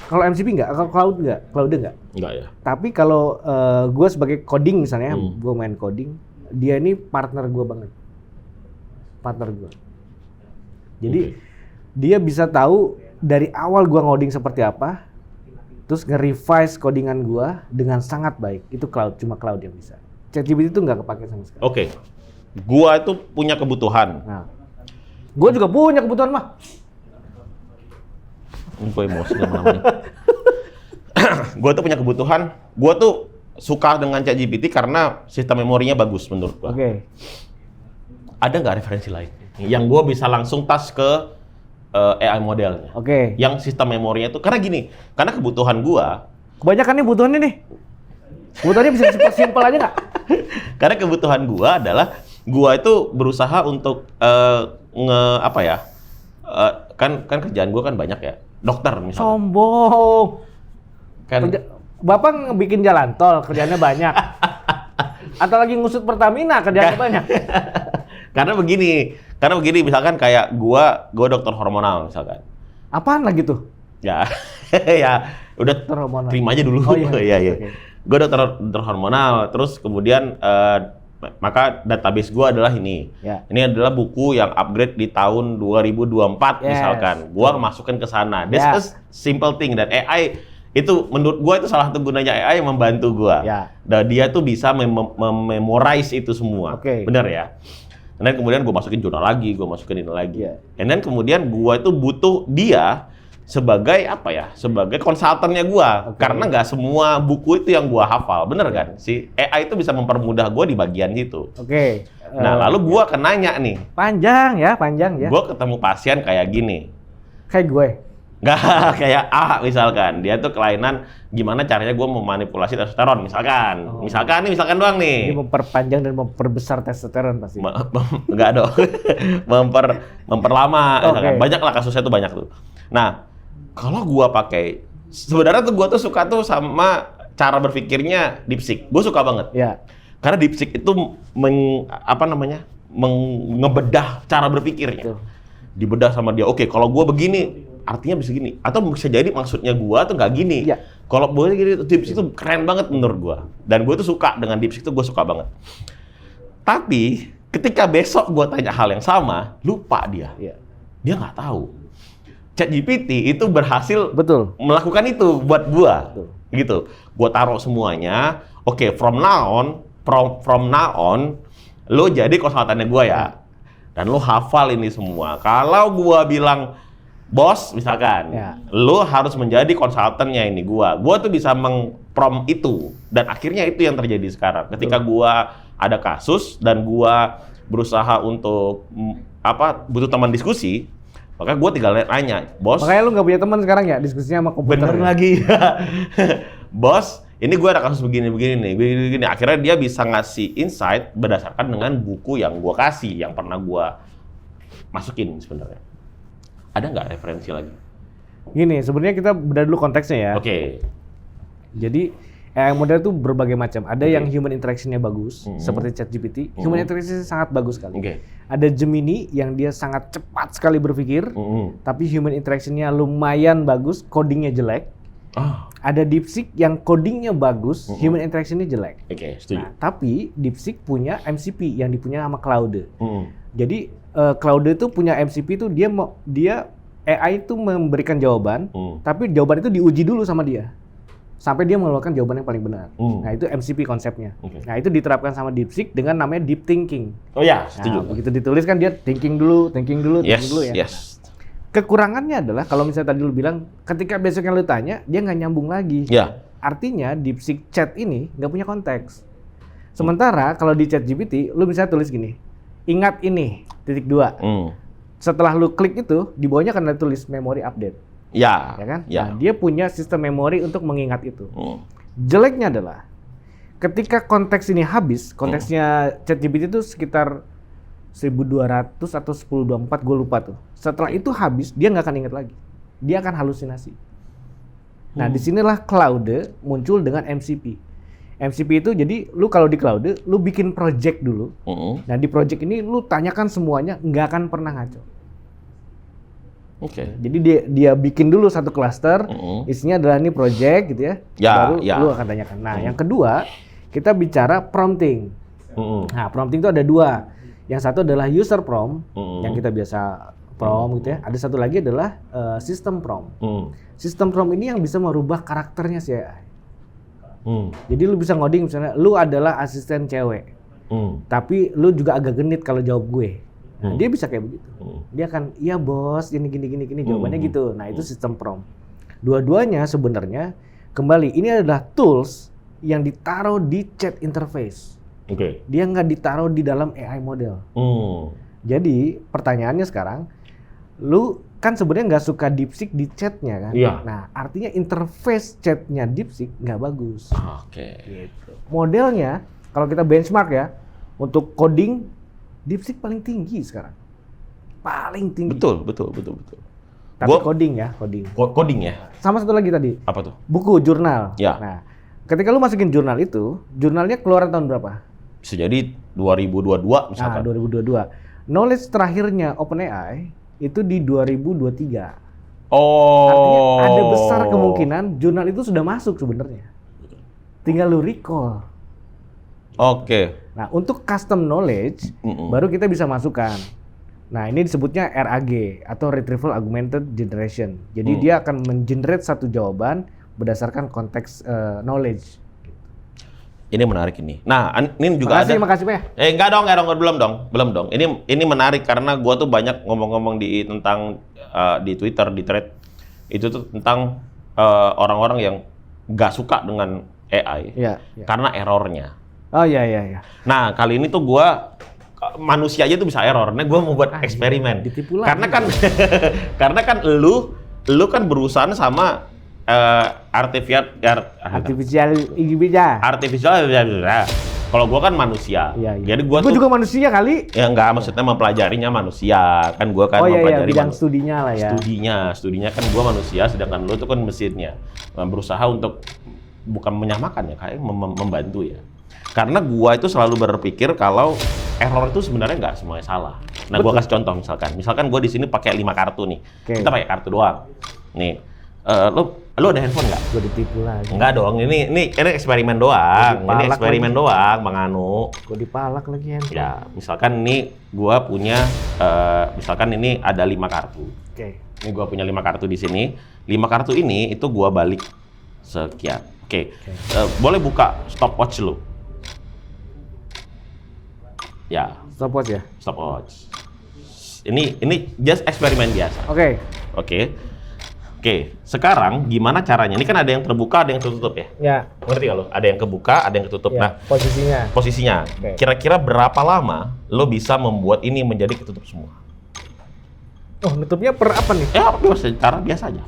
Speaker 2: Kalau MCP enggak, kalau cloud enggak, enggak.
Speaker 1: Enggak ya.
Speaker 2: Tapi kalau gue sebagai coding misalnya, gue main coding, dia ini partner gue banget. Partner gue. Jadi dia bisa tahu dari awal gue ngoding seperti apa, terus nge-revise codingan gue dengan sangat baik. Itu cloud, cuma cloud yang bisa. ChatGPT itu nggak kepake sama sekali.
Speaker 1: Oke. Gua itu punya kebutuhan.
Speaker 2: Nah, gue juga punya kebutuhan mah.
Speaker 1: Gue emosi lama-lama. Gua tuh punya kebutuhan. Gua tuh suka dengan ChatGPT karena sistem memorinya bagus menurut gua.
Speaker 2: Oke.
Speaker 1: Ada nggak referensi lain yang gua bisa langsung tas ke AI modelnya?
Speaker 2: Oke.
Speaker 1: Yang sistem memorinya tuh karena gini, karena kebutuhan gua,
Speaker 2: Kebanyakan nih kebutuhannya nih. Kebutuhannya bisa simpel aja nggak?
Speaker 1: karena kebutuhan gua adalah gua itu berusaha untuk kan kerjaan gua kan banyak ya, dokter misalnya.
Speaker 2: Sombong.
Speaker 1: Kan
Speaker 2: Bapak bikin jalan tol, kerjanya banyak. Atau lagi ngusut Pertamina, kerjanya banyak.
Speaker 1: karena begini misalkan kayak gua dokter hormonal misalkan.
Speaker 2: Apaan lagi tuh?
Speaker 1: Ya, ya udah
Speaker 2: Dokter hormonal.
Speaker 1: terima aja dulu.
Speaker 2: Oh, iya.
Speaker 1: Iya.
Speaker 2: Oke.
Speaker 1: Gue dokter hormonal, terus kemudian maka database gue adalah ini.
Speaker 2: Ya.
Speaker 1: Ini adalah buku yang upgrade di tahun 2024
Speaker 2: Yes.
Speaker 1: misalkan. Gue masukin ke sana. This
Speaker 2: Ya.
Speaker 1: is simple thing, dan AI itu menurut gue itu salah satu gunanya AI yang membantu gue.
Speaker 2: Ya.
Speaker 1: Dan dia tuh bisa memorize itu semua.
Speaker 2: Oke.
Speaker 1: Benar ya? Dan kemudian gue masukin jurnal lagi, gue masukin ini lagi.
Speaker 2: Ya.
Speaker 1: And then kemudian gue itu butuh dia sebagai apa ya? Sebagai konsultannya gua.
Speaker 2: Oke.
Speaker 1: Karena nggak semua buku itu yang gua hafal, bener kan? Si AI itu bisa mempermudah gua di bagian itu.
Speaker 2: Oke.
Speaker 1: Nah, lalu gua akan nanya nih,
Speaker 2: Panjang ya.
Speaker 1: gua ketemu pasien kayak gini.
Speaker 2: Kayak gue.
Speaker 1: Nggak kayak A misalkan, dia tuh kelainan gimana caranya gua memanipulasi testosteron misalkan.
Speaker 2: Oh.
Speaker 1: Misalkan doang
Speaker 2: Ini
Speaker 1: nih.
Speaker 2: memperpanjang dan memperbesar testosteron pasti.
Speaker 1: Nggak dong. Memperlama.
Speaker 2: Oke.
Speaker 1: Misalkan. Banyak lah kasusnya tuh banyak tuh. Nah, kalau gua pakai, sebenarnya tuh gua tuh suka tuh sama cara berpikirnya DeepSeek. Gua suka banget.
Speaker 2: Ya.
Speaker 1: Karena DeepSeek itu ngebedah cara berpikirnya.
Speaker 2: Betul.
Speaker 1: Dibedah sama dia. Oke, kalau gua begini, artinya bisa gini. Atau bisa jadi maksudnya gua tuh nggak gini.
Speaker 2: Iya.
Speaker 1: Kalau boleh gini, DeepSeek itu keren banget menurut gua. Dan gua tuh suka dengan DeepSeek tuh, gua suka banget. Tapi ketika besok gua tanya hal yang sama, lupa dia.
Speaker 2: Iya.
Speaker 1: Dia nggak tahu. ChatGPT itu berhasil
Speaker 2: Betul.
Speaker 1: melakukan itu buat gua.
Speaker 2: Betul.
Speaker 1: Gitu. Gua taruh semuanya. Oke, from now on, lo jadi konsultannya gua ya. Dan lo hafal ini semua. Kalau gua bilang, bos, misalkan,
Speaker 2: Ya.
Speaker 1: lo harus menjadi konsultannya ini gua. Gua tuh bisa meng-prompt itu. Dan akhirnya itu yang terjadi sekarang. Ketika gua ada kasus dan gua berusaha untuk butuh teman diskusi, maka gue tinggal nanya, bos.
Speaker 2: Makanya lu nggak punya teman sekarang ya diskusinya sama komputer.
Speaker 1: Bener
Speaker 2: ya?
Speaker 1: lagi, bos. Ini gue ada kasus begini nih, begini. Akhirnya dia bisa ngasih insight berdasarkan dengan buku yang gue kasih, yang pernah gue masukin sebenarnya. Ada nggak referensi lagi?
Speaker 2: Gini, sebenarnya kita bedah dulu konteksnya ya.
Speaker 1: Oke.
Speaker 2: Jadi AI model itu berbagai macam. Ada yang human interaction-nya bagus, seperti ChatGPT. Human interaction sangat bagus sekali.
Speaker 1: Oke.
Speaker 2: Ada Gemini yang dia sangat cepat sekali berpikir, tapi human interaction-nya lumayan bagus, codingnya jelek.
Speaker 1: Ah.
Speaker 2: Ada DeepSeek yang codingnya bagus, human interaction-nya jelek.
Speaker 1: Oke, setuju.
Speaker 2: Nah, tapi DeepSeek punya MCP yang dipunya sama Claude. Jadi Claude itu punya MCP itu dia AI itu memberikan jawaban, tapi jawaban itu diuji dulu sama dia. Sampai dia mengeluarkan jawaban yang paling benar. Nah, itu MCP konsepnya. Nah, itu diterapkan sama DeepSeek dengan namanya deep thinking.
Speaker 1: Oh ya, setuju.
Speaker 2: Nah, begitu ditulis kan dia thinking dulu ya.
Speaker 1: Yes.
Speaker 2: Kekurangannya adalah kalau misalnya tadi lu bilang ketika besoknya lu tanya, dia nggak nyambung lagi.
Speaker 1: Ya.
Speaker 2: Artinya DeepSeek chat ini nggak punya konteks. Sementara kalau di ChatGPT, lu bisa tulis gini, ingat ini, titik 2. Setelah lu klik itu, di bawahnya akan ada tulis memory update.
Speaker 1: Ya.
Speaker 2: Ya kan?
Speaker 1: Ya.
Speaker 2: Nah, dia punya sistem memori untuk mengingat itu. Jeleknya adalah ketika konteks ini habis, konteksnya ChatGPT itu sekitar 1200 atau 1024, gue lupa tuh. Setelah itu habis, dia nggak akan ingat lagi. Dia akan halusinasi. Nah, disinilah Claude muncul dengan MCP. MCP itu jadi lu kalau di Claude, lu bikin project dulu. Nah, di project ini lu tanyakan semuanya, nggak akan pernah ngaco.
Speaker 1: Oke.
Speaker 2: Jadi dia bikin dulu satu cluster, isinya adalah ini project gitu ya. Baru lu akan tanyakan. Nah, yang kedua, kita bicara prompting. Nah, prompting itu ada 2. Yang satu adalah user prompt, yang kita biasa prompt gitu ya. Ada satu lagi adalah system prompt. System prompt ini yang bisa merubah karakternya si AI. Jadi lu bisa ngoding misalnya, lu adalah asisten cewek, tapi lu juga agak genit kalau jawab gue. Nah, dia bisa kayak begitu. Dia akan, iya bos, ini gini jawabannya gitu. Nah, itu sistem prompt. Dua-duanya sebenarnya kembali ini adalah tools yang ditaruh di chat interface.
Speaker 1: Oke.
Speaker 2: Dia nggak ditaruh di dalam AI model. Jadi pertanyaannya sekarang, lu kan sebenarnya nggak suka DeepSeek di chatnya kan?
Speaker 1: Iya.
Speaker 2: Nah, artinya interface chatnya DeepSeek nggak bagus.
Speaker 1: Oke.
Speaker 2: Gitu. Modelnya kalau kita benchmark ya, untuk coding DeepSeek paling tinggi sekarang. Paling tinggi.
Speaker 1: Betul.
Speaker 2: Tapi coding ya, coding.
Speaker 1: Coding ya?
Speaker 2: Sama satu lagi tadi.
Speaker 1: Apa tuh?
Speaker 2: Buku, jurnal.
Speaker 1: Ya.
Speaker 2: Nah, ketika lu masukin jurnal itu, jurnalnya keluaran tahun berapa?
Speaker 1: Bisa jadi 2022 misalkan.
Speaker 2: Nah, 2022. Knowledge terakhirnya OpenAI itu di 2023.
Speaker 1: Oh.
Speaker 2: Artinya ada besar kemungkinan jurnal itu sudah masuk sebenarnya. Tinggal lu recall.
Speaker 1: Oke.
Speaker 2: Nah, untuk custom knowledge baru kita bisa masukkan. Nah, ini disebutnya RAG atau Retrieval Augmented Generation. Jadi dia akan mengenerate satu jawaban berdasarkan konteks knowledge.
Speaker 1: Ini menarik ini. Nah, ini juga
Speaker 2: Makasih, Pak.
Speaker 1: Enggak dong, belum dong. Ini menarik karena gua tuh banyak ngomong-ngomong tentang di Twitter, di thread itu tuh tentang orang-orang yang nggak suka dengan AI karena errornya.
Speaker 2: Oh iya.
Speaker 1: Nah, kali ini tuh gua manusia aja tuh bisa error. Nah, gua mau buat eksperimen.
Speaker 2: Ditipu lagi.
Speaker 1: Karena kan lu kan berurusan sama artificial. Kalau gua kan manusia.
Speaker 2: Iya.
Speaker 1: Jadi gua
Speaker 2: juga manusia kali.
Speaker 1: Ya enggak, maksudnya mempelajarinya manusia. Kan gua kan mempelajari
Speaker 2: bidang studinya lah ya.
Speaker 1: Studinya kan gua manusia, sedangkan lu tuh kan mesinnya. Berusaha untuk bukan menyamakan ya, kayak membantu ya. Karena gua itu selalu berpikir kalau error itu sebenarnya nggak semuanya salah. Nah, gua kasih contoh misalkan gua di sini pakai 5 kartu nih. Kita pakai kartu doang. Nih, lu ada handphone nggak?
Speaker 2: Gua ditipu lagi.
Speaker 1: Enggak dong, ini eksperimen doang. Ini eksperimen doang, Bang Anu.
Speaker 2: Gua dipalak lagi handphone.
Speaker 1: Ya, misalkan ini gua punya misalkan ini ada 5 kartu.
Speaker 2: Oke.
Speaker 1: Ini gua punya 5 kartu di sini. 5 kartu ini itu gua balik sekian. Oke. Boleh buka stopwatch lu. Ya.
Speaker 2: Stopwatch ya?
Speaker 1: Stopwatch. Ini just eksperimen biasa. Oke. Sekarang gimana caranya? Ini kan ada yang terbuka, ada yang tertutup ya?
Speaker 2: Ya.
Speaker 1: Ngerti nggak lo? Ada yang kebuka, ada yang ketutup.
Speaker 2: Ya,
Speaker 1: Nah, posisinya. Kira-kira berapa lama lo bisa membuat ini menjadi ketutup semua?
Speaker 2: Oh, nutupnya per apa nih?
Speaker 1: Ya, cara biasa aja.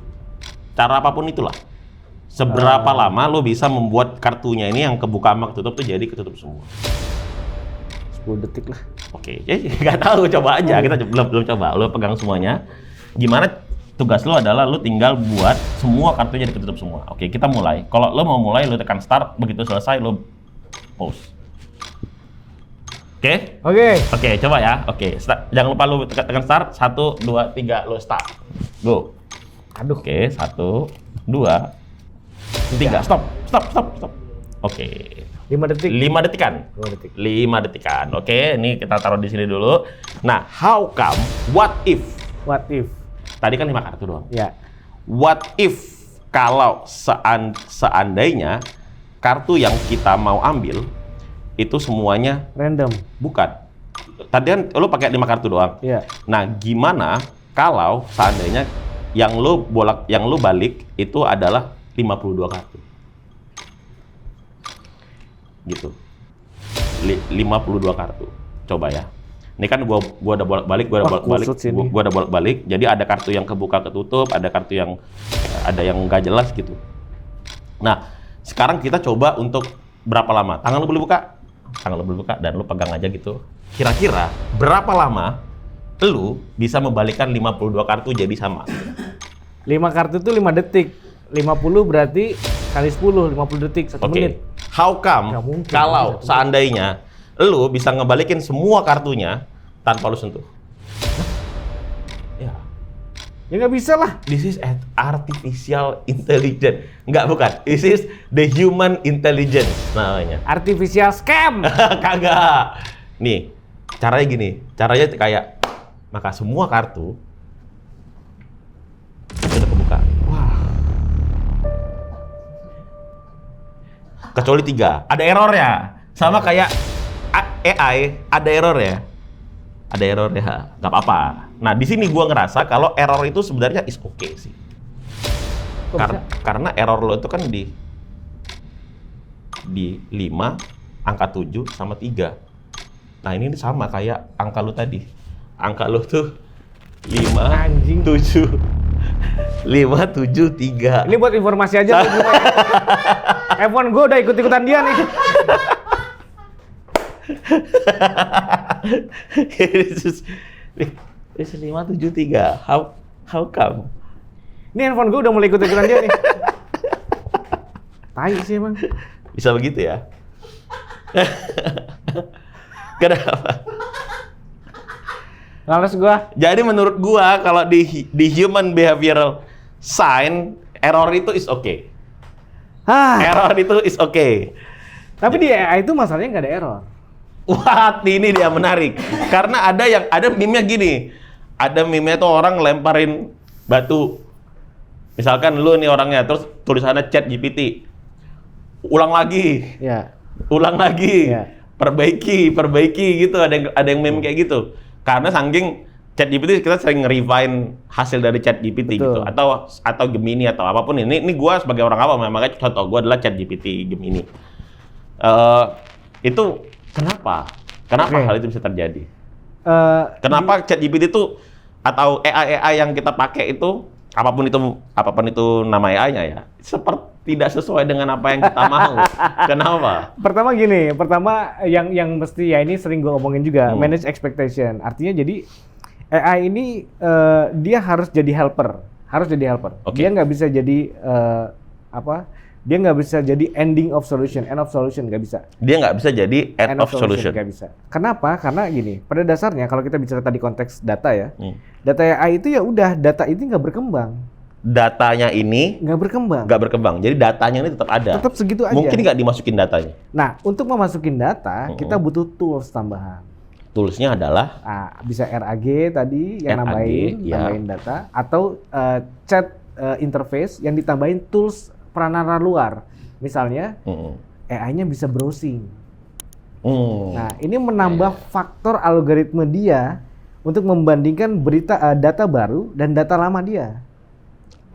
Speaker 1: Cara apapun itulah. Seberapa lama lo bisa membuat kartunya ini yang kebuka sama ketutup tuh jadi ketutup semua?
Speaker 2: 10 detik lah.
Speaker 1: Oke, nggak tahu, coba aja. Kita belum coba. Lo pegang semuanya. Gimana tugas lo adalah lo tinggal buat semua kartunya ditutup semua. Oke, kita mulai. Kalau lo mau mulai, lo tekan start. Begitu selesai, lo pause. Oke? Oke, coba ya. Oke, jangan lupa lo tekan start. 1, 2, 3, lo start. Go.
Speaker 2: Aduh.
Speaker 1: Oke, 1, 2, 3. Stop. Oke.
Speaker 2: 5 detik.
Speaker 1: 5 detikan.
Speaker 2: 5 detik.
Speaker 1: 5 detikan. Oke, ini kita taruh di sini dulu. Nah, how come, what if?
Speaker 2: What if?
Speaker 1: Tadi kan 5 kartu doang.
Speaker 2: Ya.
Speaker 1: What if kalau seandainya kartu yang kita mau ambil itu semuanya
Speaker 2: Random.
Speaker 1: bukan. Tadi kan lo pakai 5 kartu doang.
Speaker 2: Iya.
Speaker 1: Nah, gimana kalau seandainya yang lo balik itu adalah 52 kartu. Gitu. 52 kartu. Coba ya. Ini kan gua udah bolak-balik, gua udah bolak-balik. Jadi ada kartu yang kebuka ketutup, ada kartu yang nggak jelas gitu. Nah, sekarang kita coba untuk berapa lama? Tangan lu boleh buka? Tangan lu boleh buka dan lu pegang aja gitu. Kira-kira berapa lama lu bisa membalikkan 52 kartu jadi sama?
Speaker 2: 5 kartu itu 5 detik. 50 berarti kali 10, 50 detik, 1 menit.
Speaker 1: How come
Speaker 2: Nggak mungkin,
Speaker 1: kalau seandainya lu bisa ngebalikin semua kartunya tanpa lu sentuh? Ya.
Speaker 2: Ya nggak bisa lah.
Speaker 1: This is artificial intelligence. Bukan. This is the human intelligence namanya.
Speaker 2: Artificial scam.
Speaker 1: Kagak. Nih, caranya gini. Caranya kayak maka semua kartu udah kebuka. Wah. Kecuali 3. Ada errornya. Sama kayak AI, ada error ya. Ada error ya. Nggak apa-apa. Nah, di sini gua ngerasa kalau error itu sebenarnya is okay sih. Karena error lo itu kan di 5, angka 7 sama 3. Nah, ini sama kayak angka lo tadi. Angka lo tuh 5,
Speaker 2: Anjing.
Speaker 1: 7. 5, 7, 3.
Speaker 2: Ini buat informasi aja. F1 gue udah ikut-ikutan dia nih.
Speaker 1: This is 5, 7, 3. How come?
Speaker 2: Ini handphone gue udah mulai ikut-ikutan dia nih. Tai sih emang.
Speaker 1: Bisa begitu ya? Kenapa?
Speaker 2: Males gua.
Speaker 1: Jadi menurut gua kalau di human behavioral sign error itu is okay. Error itu is okay.
Speaker 2: Tapi di AI itu masalahnya nggak ada error.
Speaker 1: Wah, ini dia menarik. Karena ada meme-nya gini. Ada meme-nya tuh orang lemparin batu. Misalkan lu nih orangnya, terus tulisannya chat GPT. Ulang lagi.
Speaker 2: Ya.
Speaker 1: Ulang lagi.
Speaker 2: Ya.
Speaker 1: Perbaiki gitu. Ada yang meme kayak gitu. Karena saking ChatGPT kita sering nge-refine hasil dari ChatGPT gitu, atau Gemini atau apapun ini gua sebagai orang awam, makanya contoh gua adalah ChatGPT Gemini. Itu kenapa hal itu bisa terjadi? Kenapa ChatGPT itu atau AI yang kita pakai itu apapun itu nama AI-nya ya, seperti tidak sesuai dengan apa yang kita mau. Kenapa?
Speaker 2: Pertama yang mesti ya ini sering gue omongin juga, manage expectation. Artinya jadi AI ini dia harus jadi helper.
Speaker 1: Okay.
Speaker 2: Dia nggak bisa jadi Dia nggak bisa jadi end of solution nggak bisa.
Speaker 1: Dia nggak bisa jadi end of solution.
Speaker 2: Nggak bisa. Kenapa? Karena gini, pada dasarnya kalau kita bicara tadi konteks data ya, data AI itu ya udah data ini nggak berkembang.
Speaker 1: Datanya ini
Speaker 2: nggak berkembang.
Speaker 1: Jadi datanya ini tetap ada.
Speaker 2: Tetap segitu aja.
Speaker 1: Mungkin nggak dimasukin datanya.
Speaker 2: Nah, untuk memasukin data, kita butuh tools tambahan.
Speaker 1: Toolsnya adalah
Speaker 2: bisa RAG tadi yang nambahin data, atau chat interface yang ditambahin tools peranara luar. Misalnya AI-nya bisa browsing. Nah, ini menambah faktor algoritma dia untuk membandingkan data baru dan data lama dia.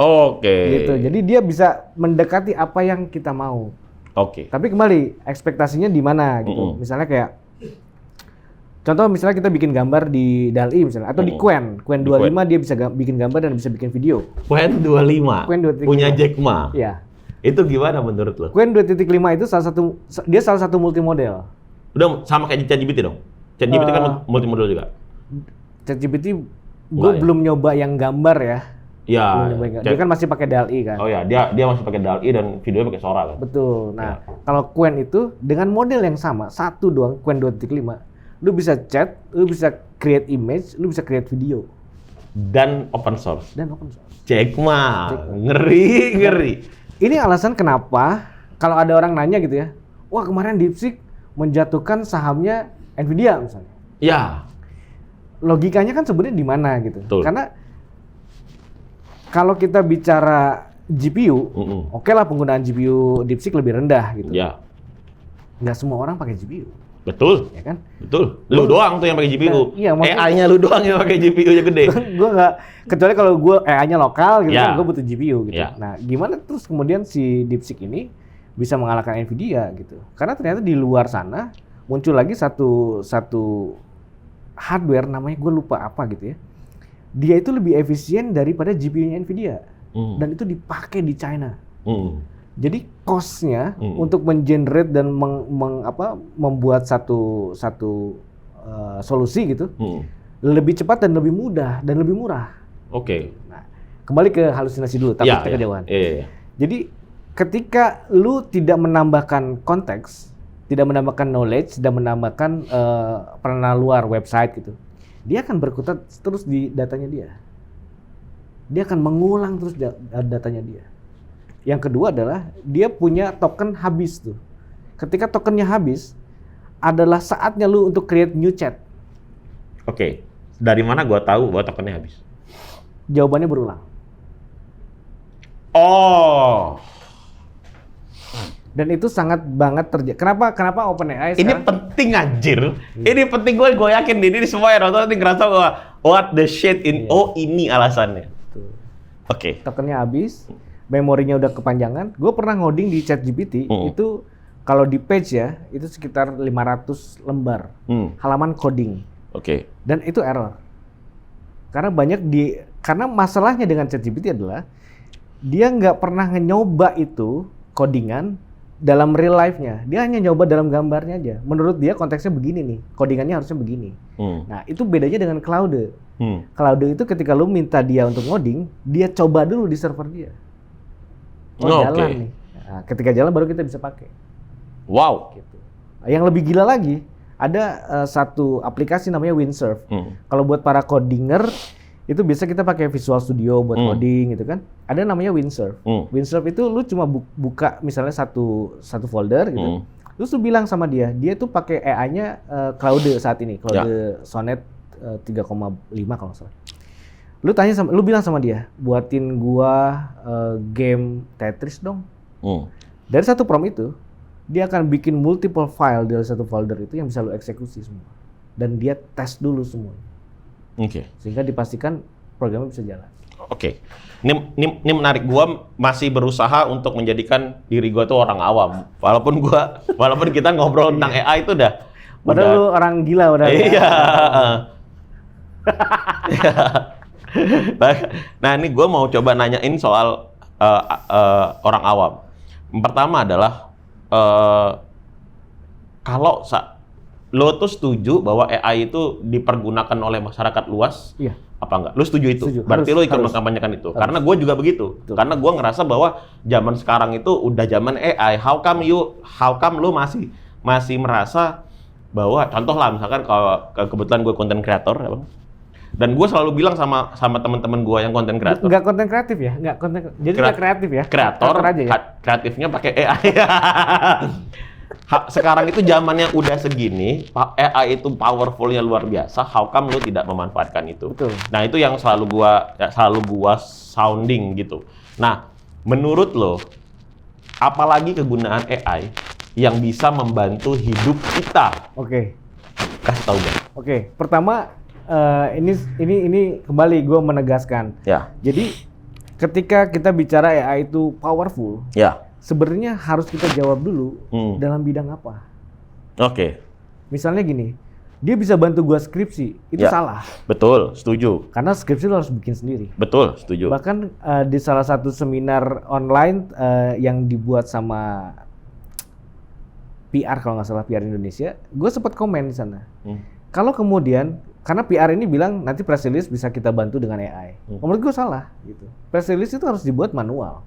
Speaker 1: Oke.
Speaker 2: Gitu. Jadi dia bisa mendekati apa yang kita mau.
Speaker 1: Oke.
Speaker 2: Tapi kembali ekspektasinya di mana gitu. Misalnya kayak contoh misalnya kita bikin gambar di DALL-E misalnya atau di Qwen 25 dia bisa bikin gambar dan bisa bikin video.
Speaker 1: Qwen 25. Punya Jack Ma.
Speaker 2: Iya.
Speaker 1: Itu gimana menurut lo?
Speaker 2: Qwen 2.5 itu salah satu multimodel.
Speaker 1: Udah sama kayak ChatGPT dong. ChatGPT kan multimodel juga.
Speaker 2: ChatGPT gue belum nyoba yang gambar ya.
Speaker 1: Ya.
Speaker 2: Dia kan masih pakai DALL-E kan.
Speaker 1: Oh ya, dia masih pakai DALL-E dan videonya pakai Sora kan.
Speaker 2: Betul. Nah, kalau Qwen itu dengan model yang sama, satu doang, Qwen 2.5, lu bisa chat, lu bisa create image, lu bisa create video.
Speaker 1: Dan open source. Cek mah, ngeri.
Speaker 2: Ini alasan kenapa kalau ada orang nanya gitu ya, wah kemarin DeepSeek menjatuhkan sahamnya Nvidia misalnya.
Speaker 1: Ya.
Speaker 2: Logikanya kan sebenarnya di mana gitu.
Speaker 1: Betul.
Speaker 2: Karena kalau kita bicara GPU, oke lah penggunaan GPU DeepSeek lebih rendah gitu.
Speaker 1: Ya.
Speaker 2: Nggak semua orang pakai GPU.
Speaker 1: Betul.
Speaker 2: Ya kan?
Speaker 1: Betul. Lu doang tuh yang pakai GPU.
Speaker 2: Nah, iya,
Speaker 1: AI-nya lu doang yang pakai GPU-nya gede.
Speaker 2: Gue nggak, kecuali kalau gue AI-nya lokal gitu,
Speaker 1: Ya.
Speaker 2: gue butuh GPU gitu.
Speaker 1: Ya.
Speaker 2: Nah, gimana terus kemudian si DeepSeek ini bisa mengalahkan Nvidia gitu? Karena ternyata di luar sana muncul lagi satu hardware namanya gue lupa apa gitu ya. Dia itu lebih efisien daripada GPU-nya Nvidia dan itu dipakai di China. Jadi cost-nya untuk mengenerate dan membuat satu solusi gitu lebih cepat dan lebih mudah dan lebih murah.
Speaker 1: Oke.
Speaker 2: Nah, kembali ke halusinasi dulu, tapi kita kejauhan.
Speaker 1: Iya.
Speaker 2: Jadi ketika lu tidak menambahkan konteks, tidak menambahkan knowledge, tidak menambahkan pengenalan luar website gitu, dia akan berkutat terus di datanya dia. Dia akan mengulang terus datanya dia. Yang kedua adalah dia punya token habis tuh. Ketika tokennya habis, adalah saatnya lu untuk create new chat.
Speaker 1: Oke. Dari mana gua tahu bahwa tokennya habis?
Speaker 2: Jawabannya berulang.
Speaker 1: Oh.
Speaker 2: Dan itu sangat banget terjadi. Kenapa OpenAI
Speaker 1: Ini
Speaker 2: sekarang?
Speaker 1: penting anjir. Ini penting, gue yakin ini semua yang nonton nanti ngerasa bahwa what the shit oh ini alasannya.
Speaker 2: Tuh.
Speaker 1: Oke.
Speaker 2: Tokennya habis, memorinya udah kepanjangan. Gue pernah ngoding di ChatGPT, itu kalau di page ya, itu sekitar 500 lembar halaman coding.
Speaker 1: Oke.
Speaker 2: Dan itu error. Karena karena masalahnya dengan ChatGPT adalah dia nggak pernah nyoba itu codingan dalam real life-nya. Dia hanya nyoba dalam gambarnya aja. Menurut dia konteksnya begini nih, codingannya harusnya begini. Nah, itu bedanya dengan Claude. Claude itu ketika lu minta dia untuk ngoding, dia coba dulu di server dia. Jalan nih. Nah, ketika jalan baru kita bisa pakai.
Speaker 1: Wow.
Speaker 2: Gitu. Yang lebih gila lagi, ada satu aplikasi namanya Windsurf. Kalau buat para codinger, itu biasa kita pakai Visual Studio buat coding gitu kan. Ada namanya Windsurf. Windsurf itu lu cuma buka misalnya satu folder gitu. Terus lu bilang sama dia tuh pakai AI-nya Claude saat ini, Claude Sonnet 3,5 kalau nggak salah. Lu bilang sama dia, buatin gua game Tetris dong. Dari satu prompt itu, dia akan bikin multiple file dari satu folder itu yang bisa lu eksekusi semua. Dan dia tes dulu semua.
Speaker 1: Oke.
Speaker 2: Sehingga dipastikan programnya bisa jalan.
Speaker 1: Oke. Ini menarik. Gua masih berusaha untuk menjadikan diri gua tuh orang awam. Walaupun kita ngobrol tentang AI itu udah.
Speaker 2: Padahal lu orang gila udah.
Speaker 1: Iya. Nah, ini gua mau coba nanyain soal orang awam. Yang pertama adalah kalau lo tuh setuju bahwa AI itu dipergunakan oleh masyarakat luas?
Speaker 2: Iya.
Speaker 1: Apa enggak? Lo setuju itu?
Speaker 2: Setuju.
Speaker 1: Berarti lo ikut
Speaker 2: Harus.
Speaker 1: mengkampanyekan itu? Karena gue juga begitu.
Speaker 2: Betul.
Speaker 1: Karena gue ngerasa bahwa zaman sekarang itu udah zaman AI. How come lo masih merasa bahwa, contoh lah misalkan kalau kebetulan gue content creator, ya Bang. Dan gue selalu bilang sama teman-teman gue yang content creator.
Speaker 2: Nggak konten kreatif ya? Jadi nggak kreatif ya?
Speaker 1: Kreator
Speaker 2: aja ya?
Speaker 1: kreatifnya pakai AI. Sekarang itu zamannya udah segini, AI itu powerfulnya luar biasa. How come lu tidak memanfaatkan itu?
Speaker 2: Betul.
Speaker 1: Nah, itu yang selalu gua sounding gitu. Nah, menurut lo, apalagi kegunaan AI yang bisa membantu hidup kita?
Speaker 2: Oke.
Speaker 1: Kasih tahu deh.
Speaker 2: Oke. Pertama, ini kembali gue menegaskan.
Speaker 1: Ya.
Speaker 2: Jadi ketika kita bicara AI itu powerful,
Speaker 1: Ya.
Speaker 2: sebenarnya harus kita jawab dulu dalam bidang apa.
Speaker 1: Oke.
Speaker 2: Misalnya gini, dia bisa bantu gua skripsi, itu
Speaker 1: Ya.
Speaker 2: salah.
Speaker 1: Betul, setuju.
Speaker 2: Karena skripsi lo harus bikin sendiri.
Speaker 1: Betul, setuju.
Speaker 2: Bahkan di salah satu seminar online yang dibuat sama PR kalau nggak salah PR Indonesia, gue sempat komen di sana. Kalau kemudian Karena PR ini bilang nanti press release bisa kita bantu dengan AI. Menurut gue salah gitu. Press release itu harus dibuat manual.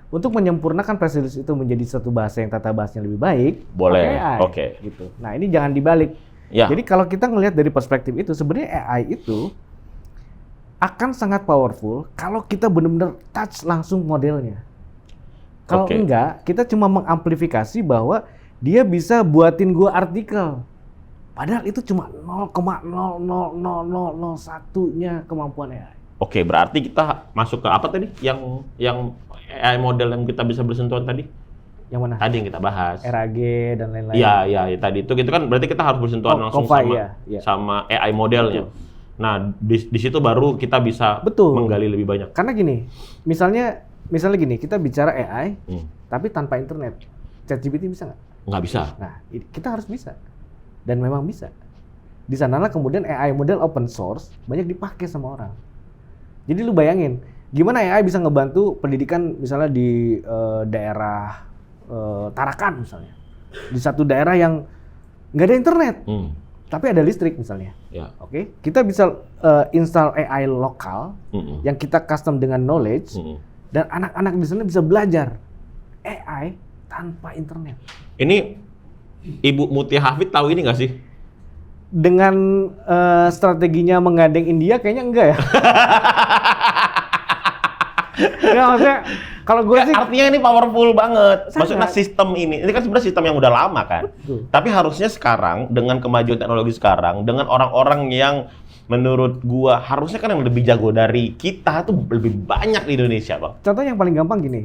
Speaker 2: Untuk menyempurnakan press release itu menjadi satu bahasa yang tata bahasanya lebih baik,
Speaker 1: Boleh,
Speaker 2: pakai AI,
Speaker 1: oke.
Speaker 2: gitu. Nah ini jangan dibalik.
Speaker 1: Ya.
Speaker 2: Jadi kalau kita ngelihat dari perspektif itu, sebenarnya AI itu akan sangat powerful kalau kita benar-benar touch langsung modelnya. Kalau
Speaker 1: Oke.
Speaker 2: enggak, kita cuma mengamplifikasi bahwa dia bisa buatin gua artikel. Padahal itu cuma 0,00001-nya kemampuan AI.
Speaker 1: Oke, berarti kita masuk ke apa tadi? Yang AI model yang kita bisa bersentuhan tadi?
Speaker 2: Yang mana?
Speaker 1: Tadi yang kita bahas.
Speaker 2: RAG dan lain-lain.
Speaker 1: Iya, tadi itu kan berarti kita harus bersentuhan langsung
Speaker 2: Ko-Fi,
Speaker 1: sama
Speaker 2: iya.
Speaker 1: sama AI modelnya. Nah, di situ baru kita bisa
Speaker 2: Betul.
Speaker 1: menggali lebih banyak.
Speaker 2: Karena gini, misalnya gini, kita bicara AI,
Speaker 1: Hmm.
Speaker 2: tapi tanpa internet. ChatGPT bisa nggak?
Speaker 1: Nggak bisa.
Speaker 2: Nah, kita harus bisa. Dan memang bisa. Di sanalah kemudian AI model open source banyak dipakai sama orang. Jadi lu bayangin, gimana AI bisa ngebantu pendidikan misalnya di daerah Tarakan misalnya. Di satu daerah yang nggak ada internet, tapi ada listrik misalnya.
Speaker 1: Ya.
Speaker 2: Oke, kita bisa install AI lokal yang kita custom dengan knowledge, dan anak-anak di sana bisa belajar AI tanpa internet.
Speaker 1: Ini Ibu Mutia Hafid tahu ini nggak sih?
Speaker 2: Dengan strateginya menggandeng India kayaknya enggak ya. Enggak, maksudnya kalau gue sih
Speaker 1: Artinya ini powerful banget.
Speaker 2: Sangat.
Speaker 1: Maksudnya sistem ini kan sebenarnya sistem yang udah lama kan.
Speaker 2: Betul.
Speaker 1: Tapi harusnya sekarang dengan kemajuan teknologi sekarang, dengan orang-orang yang menurut gua harusnya kan yang lebih jago dari kita tuh lebih banyak di Indonesia, Bang.
Speaker 2: contoh yang paling gampang gini.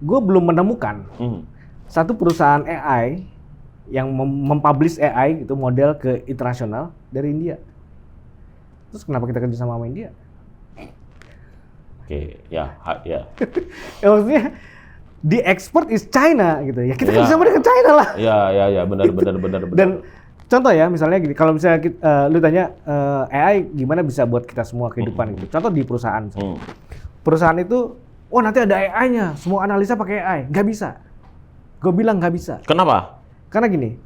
Speaker 2: Gue belum menemukan satu perusahaan AI yang mempublish AI gitu model ke internasional dari India. Terus kenapa kita kerja sama India?
Speaker 1: Oke, ya.
Speaker 2: Ya maksudnya di export is China gitu ya. Kita
Speaker 1: Ya.
Speaker 2: kerja sama dengan China lah.
Speaker 1: Ya, benar.
Speaker 2: Dan contoh ya, misalnya gini, kalau misalnya lu tanya AI gimana bisa buat kita semua kehidupan gitu. Contoh di perusahaan. Misalnya. Perusahaan itu, nanti ada AI-nya, semua analisa pakai AI. Nggak bisa. Gue bilang nggak bisa.
Speaker 1: Kenapa?
Speaker 2: Karena gini,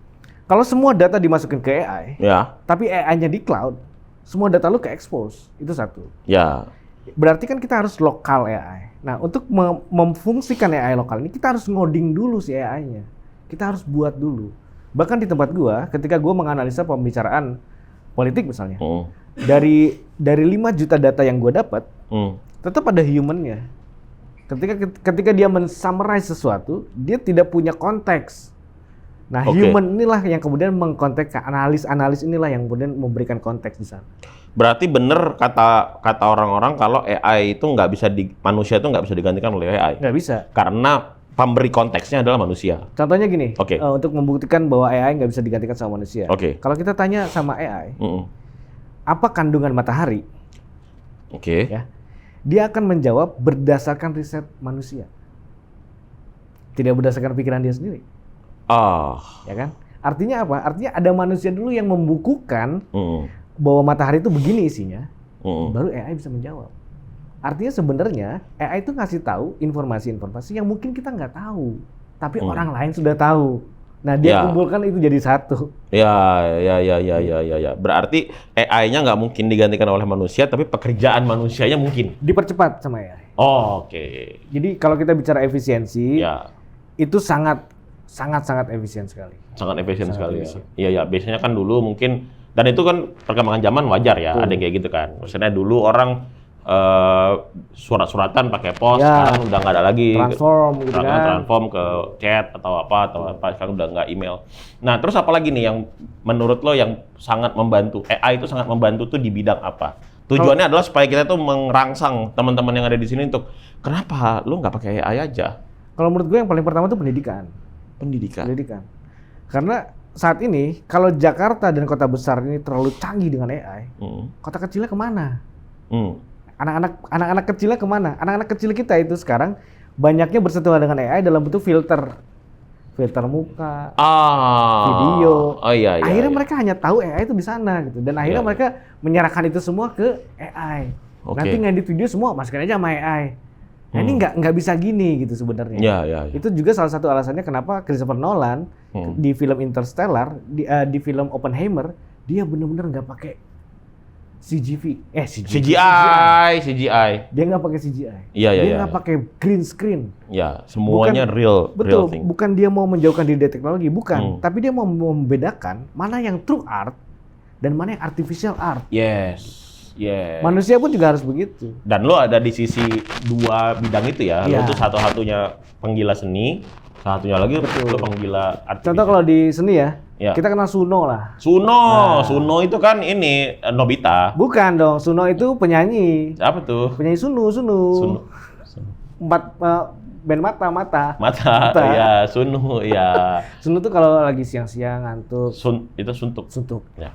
Speaker 2: kalau semua data dimasukin ke AI,
Speaker 1: Ya.
Speaker 2: tapi AI-nya di cloud, semua data lu ke expose. Itu satu.
Speaker 1: Ya.
Speaker 2: Berarti kan kita harus lokal AI. Nah, untuk memfungsikan AI lokal ini, kita harus ngoding dulu si AI-nya. Kita harus buat dulu. Bahkan di tempat gua, ketika gua menganalisa pembicaraan politik misalnya, dari 5 juta data yang gua dapat, tetap ada human-nya. Ketika dia men-summarize sesuatu, dia tidak punya konteks. Nah,
Speaker 1: Oke.
Speaker 2: human inilah yang kemudian mengkonteks, analis inilah yang kemudian memberikan konteks di sana.
Speaker 1: Berarti bener kata orang-orang kalau AI itu manusia itu nggak bisa digantikan oleh AI.
Speaker 2: Nggak bisa.
Speaker 1: Karena pemberi konteksnya adalah manusia.
Speaker 2: Contohnya gini,
Speaker 1: Oke.
Speaker 2: untuk membuktikan bahwa AI nggak bisa digantikan sama manusia.
Speaker 1: Oke.
Speaker 2: Kalau kita tanya sama AI,
Speaker 1: Mm-mm.
Speaker 2: apa kandungan matahari?
Speaker 1: Oke.
Speaker 2: Ya, dia akan menjawab berdasarkan riset manusia, tidak berdasarkan pikiran dia sendiri,
Speaker 1: Ah.
Speaker 2: ya kan? Artinya apa? Artinya ada manusia dulu yang membukukan
Speaker 1: Mm-mm.
Speaker 2: bahwa matahari itu begini isinya,
Speaker 1: Mm-mm.
Speaker 2: baru AI bisa menjawab. Artinya sebenarnya AI itu ngasih tahu informasi-informasi yang mungkin kita nggak tahu, tapi orang lain sudah tahu. Nah, dia
Speaker 1: Ya.
Speaker 2: kumpulkan itu jadi satu.
Speaker 1: Ya. Berarti AI-nya nggak mungkin digantikan oleh manusia, tapi pekerjaan manusianya mungkin.
Speaker 2: Dipercepat sama AI.
Speaker 1: Oh, oke.
Speaker 2: Jadi kalau kita bicara efisiensi,
Speaker 1: Ya,
Speaker 2: itu sangat efisien sekali.
Speaker 1: sangat efisien
Speaker 2: Sangat
Speaker 1: sekali.
Speaker 2: efisien.
Speaker 1: Iya. Biasanya kan dulu mungkin, dan itu kan perkembangan zaman wajar ya,
Speaker 2: Betul.
Speaker 1: ada yang kayak gitu kan. Maksudnya dulu orang surat-suratan pakai pos,
Speaker 2: Ya.
Speaker 1: sekarang udah nggak ada lagi.
Speaker 2: Transform gitu kan.
Speaker 1: Transform ke chat atau apa, sekarang udah nggak email. Nah, terus apa lagi nih yang menurut lo yang sangat membantu? AI itu sangat membantu tuh di bidang apa? Tujuannya adalah supaya kita tuh merangsang teman-teman yang ada di sini untuk kenapa lo nggak pakai AI aja?
Speaker 2: Kalau menurut gue yang paling pertama itu pendidikan.
Speaker 1: Pendidikan.
Speaker 2: Karena saat ini kalau Jakarta dan kota besar ini terlalu canggih dengan AI, kota kecilnya kemana? Anak-anak kecilnya kemana? Anak-anak kecil kita itu sekarang banyaknya bersentuhan dengan AI dalam bentuk filter muka, video.
Speaker 1: Oh iya.
Speaker 2: Akhirnya mereka hanya tahu AI itu di sana gitu, dan akhirnya
Speaker 1: Iya.
Speaker 2: mereka menyerahkan itu semua ke AI.
Speaker 1: Oke.
Speaker 2: Nanti ngedit video semua masukin aja sama AI. Nah, ini nggak bisa gini gitu sebenarnya.
Speaker 1: Iya.
Speaker 2: Itu juga salah satu alasannya kenapa Christopher Nolan di film Interstellar, di film Oppenheimer, dia bener-bener nggak pakai
Speaker 1: CGI.
Speaker 2: Dia nggak pakai CGI.
Speaker 1: Iya, iya,
Speaker 2: Dia
Speaker 1: iya.
Speaker 2: nggak pakai green screen.
Speaker 1: Ya, semuanya real
Speaker 2: Betul,
Speaker 1: thing.
Speaker 2: bukan dia mau menjauhkan diri dari teknologi, bukan. Tapi dia mau membedakan mana yang true art dan mana yang artificial art.
Speaker 1: Yes.
Speaker 2: Manusia pun juga harus begitu.
Speaker 1: Dan lo ada di sisi dua bidang itu ya. Lo
Speaker 2: Iya.
Speaker 1: tuh satu-satunya penggila seni, satunya lagi
Speaker 2: Betul.
Speaker 1: lo penggila artificial.
Speaker 2: Contoh kalau di seni ya,
Speaker 1: Ya.
Speaker 2: kita kenal Suno lah.
Speaker 1: Suno itu kan ini Nobita.
Speaker 2: Bukan dong, Suno itu penyanyi.
Speaker 1: Apa tuh?
Speaker 2: Penyanyi Sunu.
Speaker 1: Suno.
Speaker 2: Empat band mata.
Speaker 1: Mata. Ya, Sunu, ya.
Speaker 2: Sunu tuh kalau lagi siang-siang ngantuk,
Speaker 1: Itu suntuk.
Speaker 2: suntuk.
Speaker 1: Ya.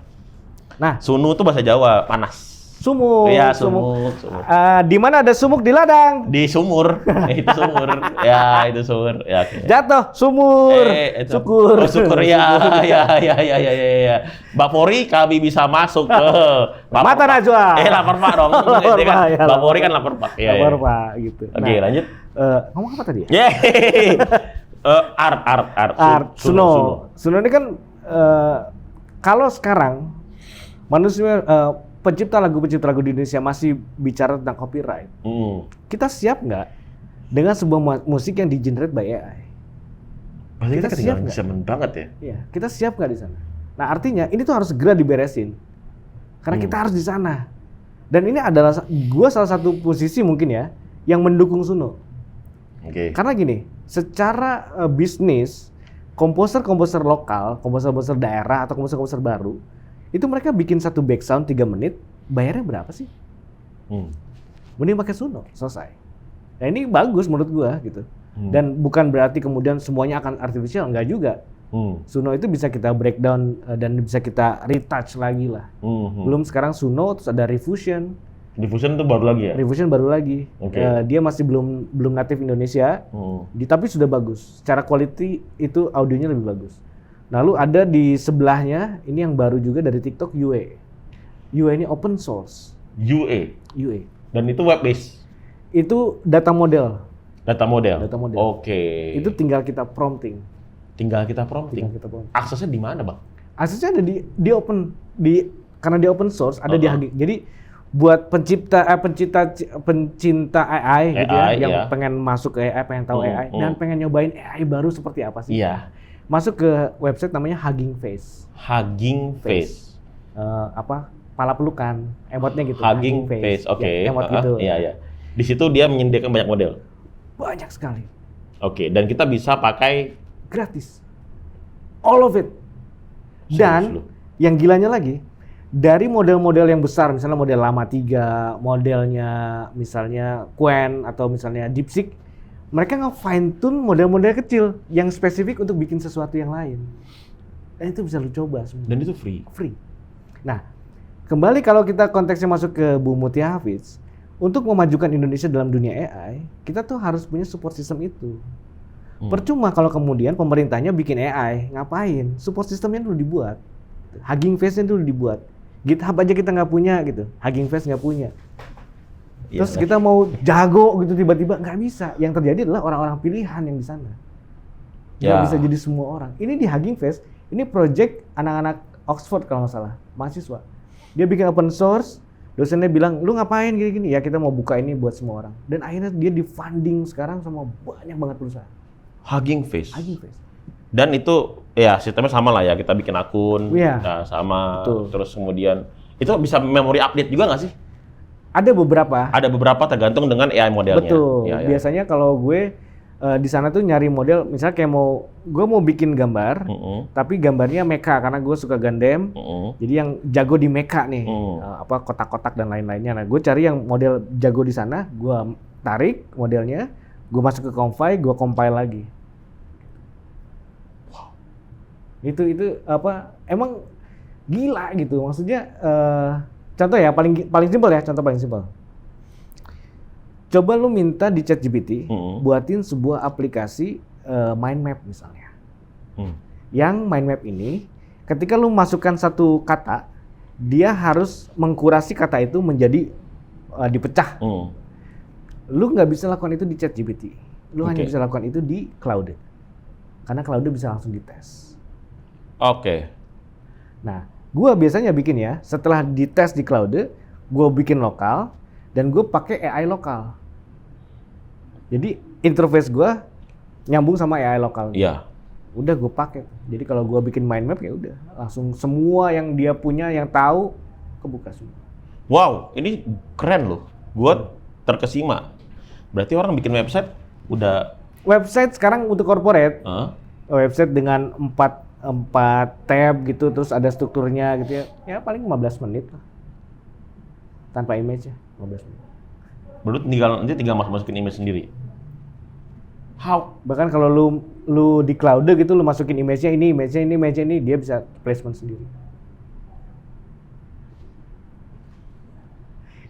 Speaker 2: Nah,
Speaker 1: Sunu tuh bahasa Jawa, panas.
Speaker 2: sumuk.
Speaker 1: Iya,
Speaker 2: sumuk.
Speaker 1: sumuk.
Speaker 2: Di mana ada sumuk di ladang?
Speaker 1: Di sumur. Itu sumur. Ya, itu sumur. Ya, oke.
Speaker 2: Jatuh, sumur.
Speaker 1: Itu.
Speaker 2: Syukur.
Speaker 1: Oh, syukur ya. Ya. Bapori kami bisa masuk ke
Speaker 2: Mata Najwa.
Speaker 1: lapar Pak dong.
Speaker 2: Lapar,
Speaker 1: Dia kan,
Speaker 2: Pak, ya,
Speaker 1: Bapori
Speaker 2: lapar.
Speaker 1: kan lapar Pak. Iya,
Speaker 2: Kabar,
Speaker 1: iya.
Speaker 2: Pak, gitu.
Speaker 1: Oke, lanjut.
Speaker 2: Ngomong apa tadi ya?
Speaker 1: Yeay. Art.
Speaker 2: Suno. Suno ini kan kalau sekarang manusia pencipta lagu di Indonesia masih bicara tentang copyright. Kita siap nggak dengan sebuah musik yang di-generate by AI?
Speaker 1: Berarti
Speaker 2: Kita
Speaker 1: kita
Speaker 2: siap
Speaker 1: ketinggalan
Speaker 2: nggak?
Speaker 1: zaman banget ya.
Speaker 2: Iya, kita siap nggak di sana? Nah, artinya ini tuh harus segera diberesin. Karena kita harus di sana. Dan ini adalah gua salah satu posisi mungkin ya yang mendukung Suno.
Speaker 1: Oke.
Speaker 2: Karena gini, secara bisnis, komposer-komposer lokal, komposer-komposer daerah atau komposer-komposer baru, itu mereka bikin satu back sound 3 menit, bayarnya berapa sih? Mending pakai Suno, selesai. Nah ini bagus menurut gua gitu. Dan bukan berarti kemudian semuanya akan artificial, enggak juga. Suno itu bisa kita breakdown dan bisa kita retouch lagi lah. Belum sekarang Suno, terus ada Refusion.
Speaker 1: Diffusion tuh baru lagi ya?
Speaker 2: Refusion baru lagi.
Speaker 1: Oke.
Speaker 2: Dia masih belum native Indonesia, tapi sudah bagus. Secara quality itu audionya lebih bagus. Lalu ada di sebelahnya ini yang baru juga dari TikTok UA. UA ini open source.
Speaker 1: UA. Dan itu web based.
Speaker 2: Itu data model.
Speaker 1: Data model. Oke.
Speaker 2: Itu tinggal kita prompting.
Speaker 1: tinggal kita prompting. Aksesnya di mana, Bang?
Speaker 2: Aksesnya ada karena di open source ada di Hugging. Jadi buat pencinta AI gitu ya, yang pengen masuk ke AI, pengen tahu AI dan pengen nyobain AI baru seperti apa sih?
Speaker 1: Iya.
Speaker 2: Masuk ke website namanya Hugging Face.
Speaker 1: Hugging Face.
Speaker 2: Pala pelukan, emotnya gitu.
Speaker 1: Hugging Face. Oke.
Speaker 2: Ya, emot gitu.
Speaker 1: Iya. Di situ dia menyediakan banyak model.
Speaker 2: Banyak sekali.
Speaker 1: Oke, dan kita bisa pakai
Speaker 2: gratis. All of it. Dan yang gilanya lagi, dari model-model yang besar, misalnya model Llama 3, modelnya misalnya Qwen atau misalnya DeepSeek, mereka nge-fine tune model-model kecil yang spesifik untuk bikin sesuatu yang lain. Dan itu bisa lu coba semua.
Speaker 1: Dan itu free.
Speaker 2: Free. Nah, kembali kalau kita konteksnya masuk ke Bu Mutia Hafiz, untuk memajukan Indonesia dalam dunia AI, kita tuh harus punya support system itu. Percuma kalau kemudian pemerintahnya bikin AI, ngapain? Support systemnya dulu dibuat. Hugging Face-nya dulu dibuat. GitHub aja kita nggak punya gitu, Hugging Face nggak punya. Terus kita mau jago gitu tiba-tiba nggak bisa. Yang terjadi adalah orang-orang pilihan yang di sana. Nggak bisa jadi semua orang. Ini di Hugging Face, ini project anak-anak Oxford kalau nggak salah, mahasiswa. Dia bikin open source, dosennya bilang, lu ngapain gini-gini? Ya kita mau buka ini buat semua orang. Dan akhirnya dia di-funding sekarang sama banyak banget perusahaan.
Speaker 1: Hugging Face.
Speaker 2: Hugging Face.
Speaker 1: Dan itu ya sistemnya sama lah ya, kita bikin akun, nah, sama.
Speaker 2: Betul.
Speaker 1: Terus kemudian itu bisa memory update juga nggak sih?
Speaker 2: Ada beberapa.
Speaker 1: Ada beberapa tergantung dengan AI modelnya.
Speaker 2: Betul. Biasanya kalau gue di sana tuh nyari model, misalnya kayak gue mau bikin gambar, tapi gambarnya mecha karena gue suka Gundam. Jadi yang jago di mecha nih, kotak-kotak dan lain-lainnya. Nah, gue cari yang model jago di sana, gue tarik modelnya, gue masuk ke Comfy, gue compile lagi. Wow. Itu emang gila gitu. Maksudnya contoh ya paling simpel ya, contoh paling simpel. Coba lu minta di ChatGPT buatin sebuah aplikasi mind map misalnya. Yang mind map ini ketika lu masukkan satu kata, dia harus mengkurasi kata itu menjadi dipecah. Lu nggak bisa lakukan itu di ChatGPT. Lu hanya bisa lakukan itu di Claude. Karena Claude bisa langsung dites.
Speaker 1: Oke.
Speaker 2: Nah, Gue biasanya bikin ya, setelah dites di Claude, gue bikin lokal dan gue pakai AI lokal. Jadi interface gue nyambung sama AI lokal.
Speaker 1: Iya.
Speaker 2: Udah gue pakai. Jadi kalau gue bikin mind map ya udah langsung semua yang dia punya yang tahu kebuka semua.
Speaker 1: Wow, ini keren loh. Gua terkesima. Berarti orang bikin website udah
Speaker 2: Website sekarang untuk corporate,
Speaker 1: Hah?
Speaker 2: website dengan 4 tab gitu, terus ada strukturnya gitu ya. Ya paling 15 menit lah. Tanpa image ya, 15 menit.
Speaker 1: Berarti nanti tinggal masukin image sendiri. How?
Speaker 2: Bahkan kalau lu di cloud gitu lu masukin image-nya ini, dia bisa placement sendiri.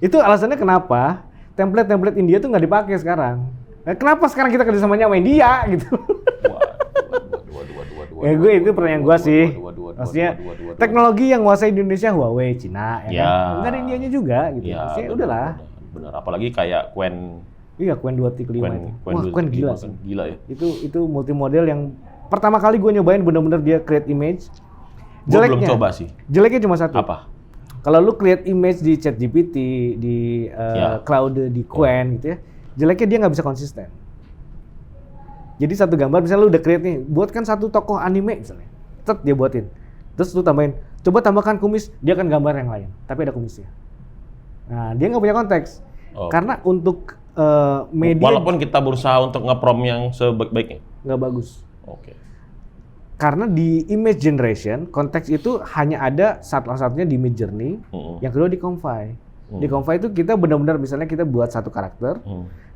Speaker 2: Itu alasannya kenapa template India tuh nggak dipakai sekarang. Nah, kenapa sekarang kita kerjasamanya sama India gitu? Ya gue itu pertanyaan gue sih. Maksudnya teknologi yang nguasai di Indonesia Huawei, Cina, ya kan? Nggak ada Indianya juga gitu.
Speaker 1: Ya,
Speaker 2: Maksudnya udahlah.
Speaker 1: Bener. Apalagi kayak Quen
Speaker 2: Iya, Quen 235 itu. Wah, Quen gila sih.
Speaker 1: Gila ya.
Speaker 2: Itu multi model yang pertama kali gue nyobain bener-bener dia create image.
Speaker 1: Gue belum coba sih.
Speaker 2: Jeleknya cuma satu.
Speaker 1: Apa?
Speaker 2: Kalau lu create image di ChatGPT, di Cloud, di Quen gitu ya, jeleknya dia nggak bisa konsisten. Jadi satu gambar misalnya lu udah create nih, buatkan satu tokoh anime misalnya, dia buatin. Terus lu tambahin, coba tambahkan kumis, dia akan gambar yang lain, tapi ada kumisnya. Nah, dia nggak punya konteks. Karena untuk media
Speaker 1: walaupun kita berusaha untuk nge-prom yang sebaik-baiknya.
Speaker 2: nggak bagus.
Speaker 1: Oke.
Speaker 2: Karena di image generation, konteks itu hanya ada salah satunya di Midjourney, yang kedua di Convai. Di Convai itu kita benar-benar misalnya kita buat satu karakter,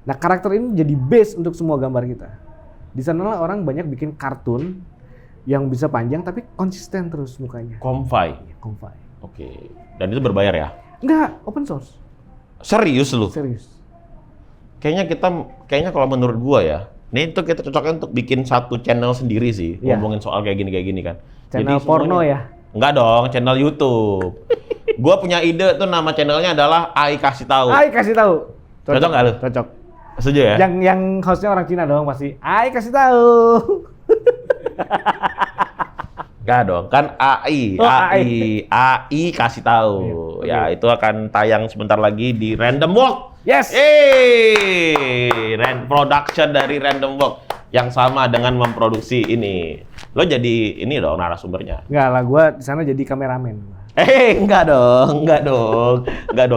Speaker 2: nah karakter ini jadi base untuk semua gambar kita. Di sanalah orang banyak bikin kartun yang bisa panjang tapi konsisten terus mukanya.
Speaker 1: Convai.
Speaker 2: Convai.
Speaker 1: Oke. Dan itu berbayar ya?
Speaker 2: Enggak, open source.
Speaker 1: Serius lu?
Speaker 2: Serius.
Speaker 1: Kayaknya kalau menurut gua ya, ini tuh kita cocoknya untuk bikin satu channel sendiri sih,
Speaker 2: Iya.
Speaker 1: ngomongin soal kayak gini kan.
Speaker 2: Channel
Speaker 1: Jadi
Speaker 2: porno
Speaker 1: semuanya-
Speaker 2: ya?
Speaker 1: Enggak dong, channel YouTube. Gua punya ide tuh nama channelnya adalah Ai Kasih Tahu.
Speaker 2: Ai kasih tahu.
Speaker 1: Cocok nggak lu?
Speaker 2: Cocok.
Speaker 1: Setuju ya?
Speaker 2: Yang hostnya orang Cina dong pasti. Ai kasih tahu.
Speaker 1: Enggak dong, kan AI.
Speaker 2: Oh,
Speaker 1: AI Kasih Tahu.
Speaker 2: Iya,
Speaker 1: Ya, itu akan tayang sebentar lagi di Random Walk.
Speaker 2: Yes.
Speaker 1: Production dari Random Walk yang sama dengan memproduksi ini. Lo jadi ini dong narasumbernya.
Speaker 2: Enggak lah, gua di sana jadi kameramen.
Speaker 1: Enggak dong.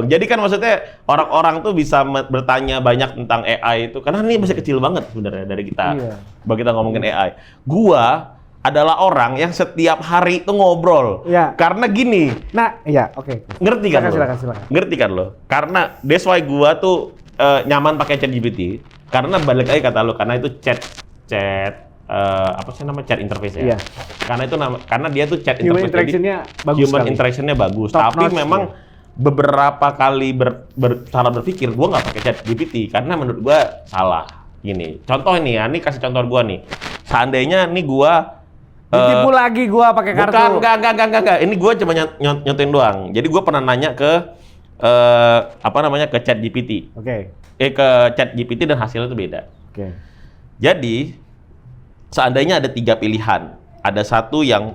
Speaker 1: Jadi kan maksudnya orang-orang tuh bisa bertanya banyak tentang AI itu karena ini masih kecil banget sebenarnya dari kita.
Speaker 2: Iya.
Speaker 1: Bagi kita ngomongin AI. Gua adalah orang yang setiap hari itu ngobrol.
Speaker 2: Iya.
Speaker 1: Karena gini,
Speaker 2: Nah, iya, oke.
Speaker 1: ngerti kan lo?
Speaker 2: Silakan.
Speaker 1: Ngerti kan lo? Karena that's why gua tuh nyaman pakai ChatGPT karena balik lagi kata lo, karena itu chat apa sih nama chat interface ya?
Speaker 2: Iya.
Speaker 1: Karena dia tuh chat
Speaker 2: Human
Speaker 1: interface.
Speaker 2: interaction-nya bagus
Speaker 1: Human
Speaker 2: sekali.
Speaker 1: interaction-nya bagus.
Speaker 2: Top
Speaker 1: Tapi
Speaker 2: notch,
Speaker 1: memang beberapa kali cara berpikir gua nggak pakai ChatGPT karena menurut gua salah. Gini, contoh ini ya, ini kasih contoh gua nih. Seandainya nih gua
Speaker 2: Ditipu lagi gua pakai kartu.
Speaker 1: Bukan, enggak. Ini gue cuma nyontoin doang. Jadi gue pernah nanya ke ke ChatGPT.
Speaker 2: Oke.
Speaker 1: Ke ChatGPT dan hasilnya itu beda.
Speaker 2: Oke.
Speaker 1: Jadi seandainya ada 3 pilihan, ada satu yang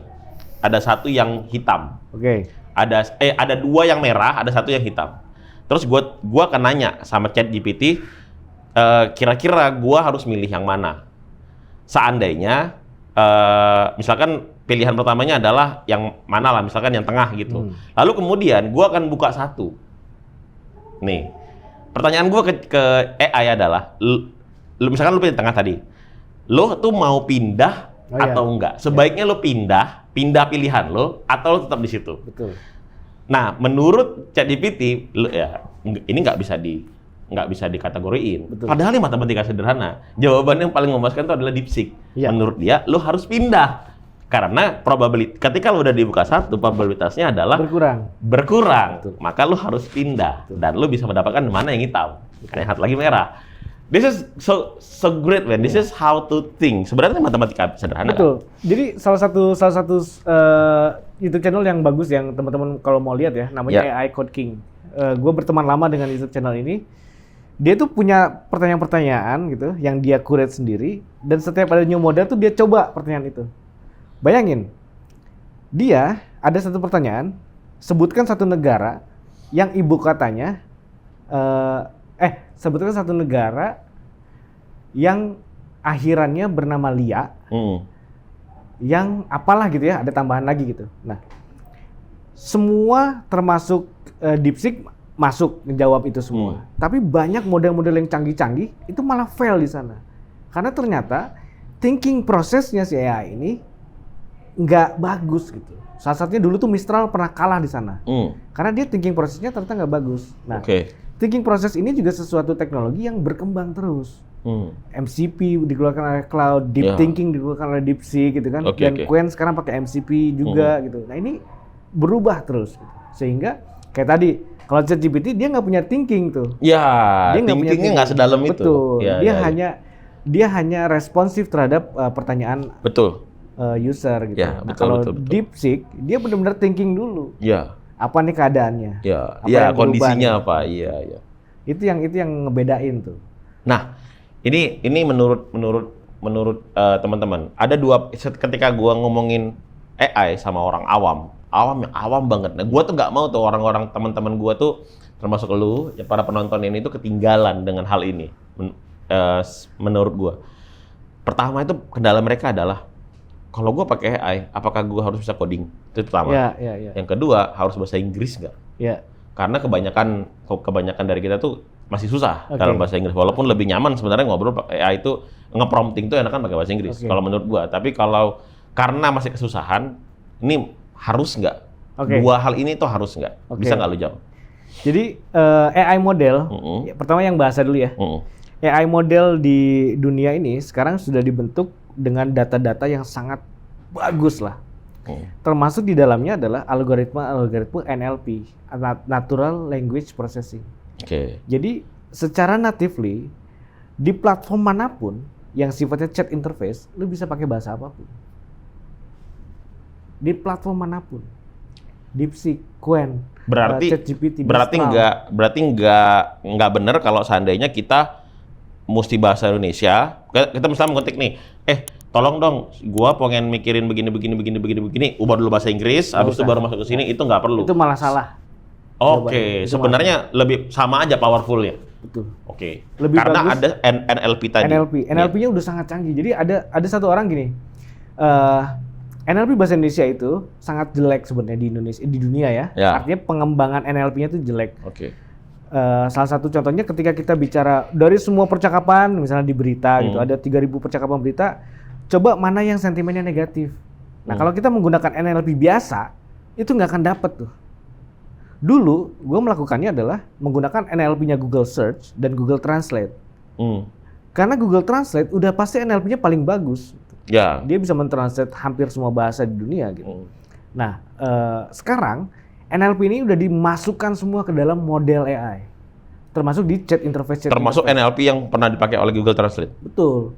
Speaker 1: hitam,
Speaker 2: Oke.
Speaker 1: ada 2 yang merah, ada 1 yang hitam. Terus gue akan nanya sama ChatGPT, kira-kira gue harus milih yang mana? Seandainya misalkan pilihan pertamanya adalah yang mana lah, misalkan yang tengah gitu. Lalu kemudian gue akan buka satu. Nih, pertanyaan gue ke AI adalah, misalkan lu pilih tengah tadi, lo tuh mau pindah atau enggak? Sebaiknya lo pindah pilihan lo, atau lo tetap di situ.
Speaker 2: Betul.
Speaker 1: Nah, menurut ChatGPT, ini nggak bisa dikategoriin.
Speaker 2: Betul.
Speaker 1: Padahal ini matematika sederhana. Jawaban yang paling memuaskan itu adalah DeepSeek.
Speaker 2: Iya.
Speaker 1: Menurut dia, lo harus pindah. Karena ketika lo udah dibuka satu, probabilitasnya adalah berkurang.
Speaker 2: Betul.
Speaker 1: Maka lo harus pindah. Dan lo bisa mendapatkan mana yang hitam. Karena yang satu lagi merah. This is so great, man. This is how to think. Sebenarnya matematika sederhana.
Speaker 2: Betul. Jadi salah satu YouTube channel yang bagus yang teman-teman kalau mau lihat ya, namanya AI Code King. Gue berteman lama dengan YouTube channel ini. Dia tuh punya pertanyaan-pertanyaan gitu yang dia curate sendiri, dan setiap ada new model tuh dia coba pertanyaan itu. Bayangin, dia ada satu pertanyaan, sebutkan satu negara yang ibu katanya, sebutkan satu negara yang akhirannya bernama Lia, yang apalah gitu ya, ada tambahan lagi gitu. Nah, semua termasuk DeepSeek masuk menjawab itu semua. Tapi banyak model-model yang canggih-canggih itu malah fail di sana. Karena ternyata thinking prosesnya si AI ini nggak bagus gitu. Salah satunya dulu tuh Mistral pernah kalah di sana. Karena dia thinking prosesnya ternyata nggak bagus. Nah, thinking proses ini juga sesuatu teknologi yang berkembang terus. MCP dikeluarkan oleh cloud, deep thinking dikeluarkan oleh DeepSeek gitu kan. Dan Qwen sekarang pakai MCP juga gitu. Nah, ini berubah terus gitu. Sehingga kayak tadi kalau ChatGPT dia nggak punya thinking tuh.
Speaker 1: Ya,
Speaker 2: dia
Speaker 1: thinkingnya nggak sedalam itu.
Speaker 2: Betul. Dia hanya responsif terhadap pertanyaan user gitu.
Speaker 1: Ya,
Speaker 2: Nah,
Speaker 1: betul,
Speaker 2: kalau
Speaker 1: betul.
Speaker 2: DeepSeek dia benar-benar thinking dulu.
Speaker 1: Ya.
Speaker 2: Apa nih keadaannya?
Speaker 1: Ya,
Speaker 2: Apa yang
Speaker 1: kondisinya
Speaker 2: berubah,
Speaker 1: apa? Iya.
Speaker 2: Itu yang ngebedain tuh.
Speaker 1: Nah, ini menurut teman-teman, ada dua ketika gua ngomongin AI sama orang awam yang awam banget. Nah, gua tuh nggak mau tuh orang-orang teman-teman gua tuh termasuk lu, ya, para penonton ini tuh ketinggalan dengan hal ini. Menurut gua. Pertama itu kendala mereka adalah kalau gua pakai AI, apakah gua harus bisa coding? Itu pertama.
Speaker 2: Ya.
Speaker 1: Yang kedua, harus bahasa Inggris nggak?
Speaker 2: Ya.
Speaker 1: Karena kebanyakan dari kita tuh masih susah dalam bahasa Inggris. Walaupun lebih nyaman sebenarnya ngobrol AI itu nge-prompting tuh enakan pakai bahasa Inggris. Kalau menurut gua. Tapi kalau karena masih kesusahan, ini harus nggak? Dua hal ini tuh harus nggak? Bisa nggak lu jawab?
Speaker 2: Jadi AI model, pertama yang bahasa dulu ya. AI model di dunia ini sekarang sudah dibentuk dengan data-data yang sangat bagus lah. Termasuk di dalamnya adalah algoritma NLP, Natural Language Processing. Jadi secara natively di platform manapun yang sifatnya chat interface, lu bisa pakai bahasa apapun. Di platform manapun, DeepSeek, Qwen, ChatGPT,
Speaker 1: berarti nggak benar kalau seandainya kita mesti bahasa Indonesia. Kita misalnya mengetik nih, tolong dong, gua pengen mikirin begini, ubah dulu bahasa Inggris, habis itu baru masuk ke sini, itu nggak perlu.
Speaker 2: Itu malah salah.
Speaker 1: Sebenarnya lebih sama aja powerful-nya.
Speaker 2: Betul.
Speaker 1: Lebih karena bagus, ada NLP tadi.
Speaker 2: NLP-nya udah sangat canggih. Jadi ada satu orang gini. NLP bahasa Indonesia itu sangat jelek sebenarnya di Indonesia, di dunia ya. Artinya pengembangan NLP-nya itu jelek. Salah satu contohnya ketika kita bicara dari semua percakapan, misalnya di berita gitu, ada 3.000 percakapan berita, coba mana yang sentimennya negatif. Nah, kalau kita menggunakan NLP biasa, itu nggak akan dapet tuh. Dulu, gue melakukannya adalah menggunakan NLP-nya Google Search dan Google Translate. Karena Google Translate udah pasti NLP-nya paling bagus. Dia bisa mentranslate hampir semua bahasa di dunia gitu. Nah, sekarang NLP ini udah dimasukkan semua ke dalam model AI. Termasuk di chat interface.
Speaker 1: Termasuk NLP yang pernah dipakai oleh Google Translate.
Speaker 2: Betul.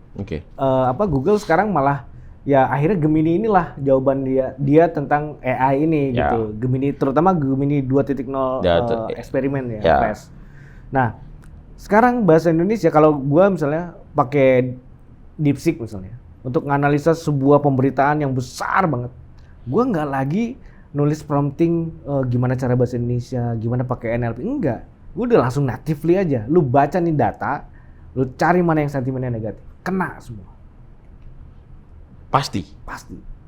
Speaker 2: Google sekarang malah ya akhirnya Gemini inilah jawaban dia tentang AI ini gitu. Gemini, terutama Gemini 2.0 eksperimen ya, PES. Nah, sekarang bahasa Indonesia kalau gua misalnya pakai DeepSeek misalnya untuk menganalisa sebuah pemberitaan yang besar banget, gua nggak lagi nulis prompting gimana cara bahasa Indonesia, gimana pakai NLP, enggak. Gua udah langsung natively aja. Lu baca nih data, lu cari mana yang sentimennya negatif, kena semua.
Speaker 1: Pasti.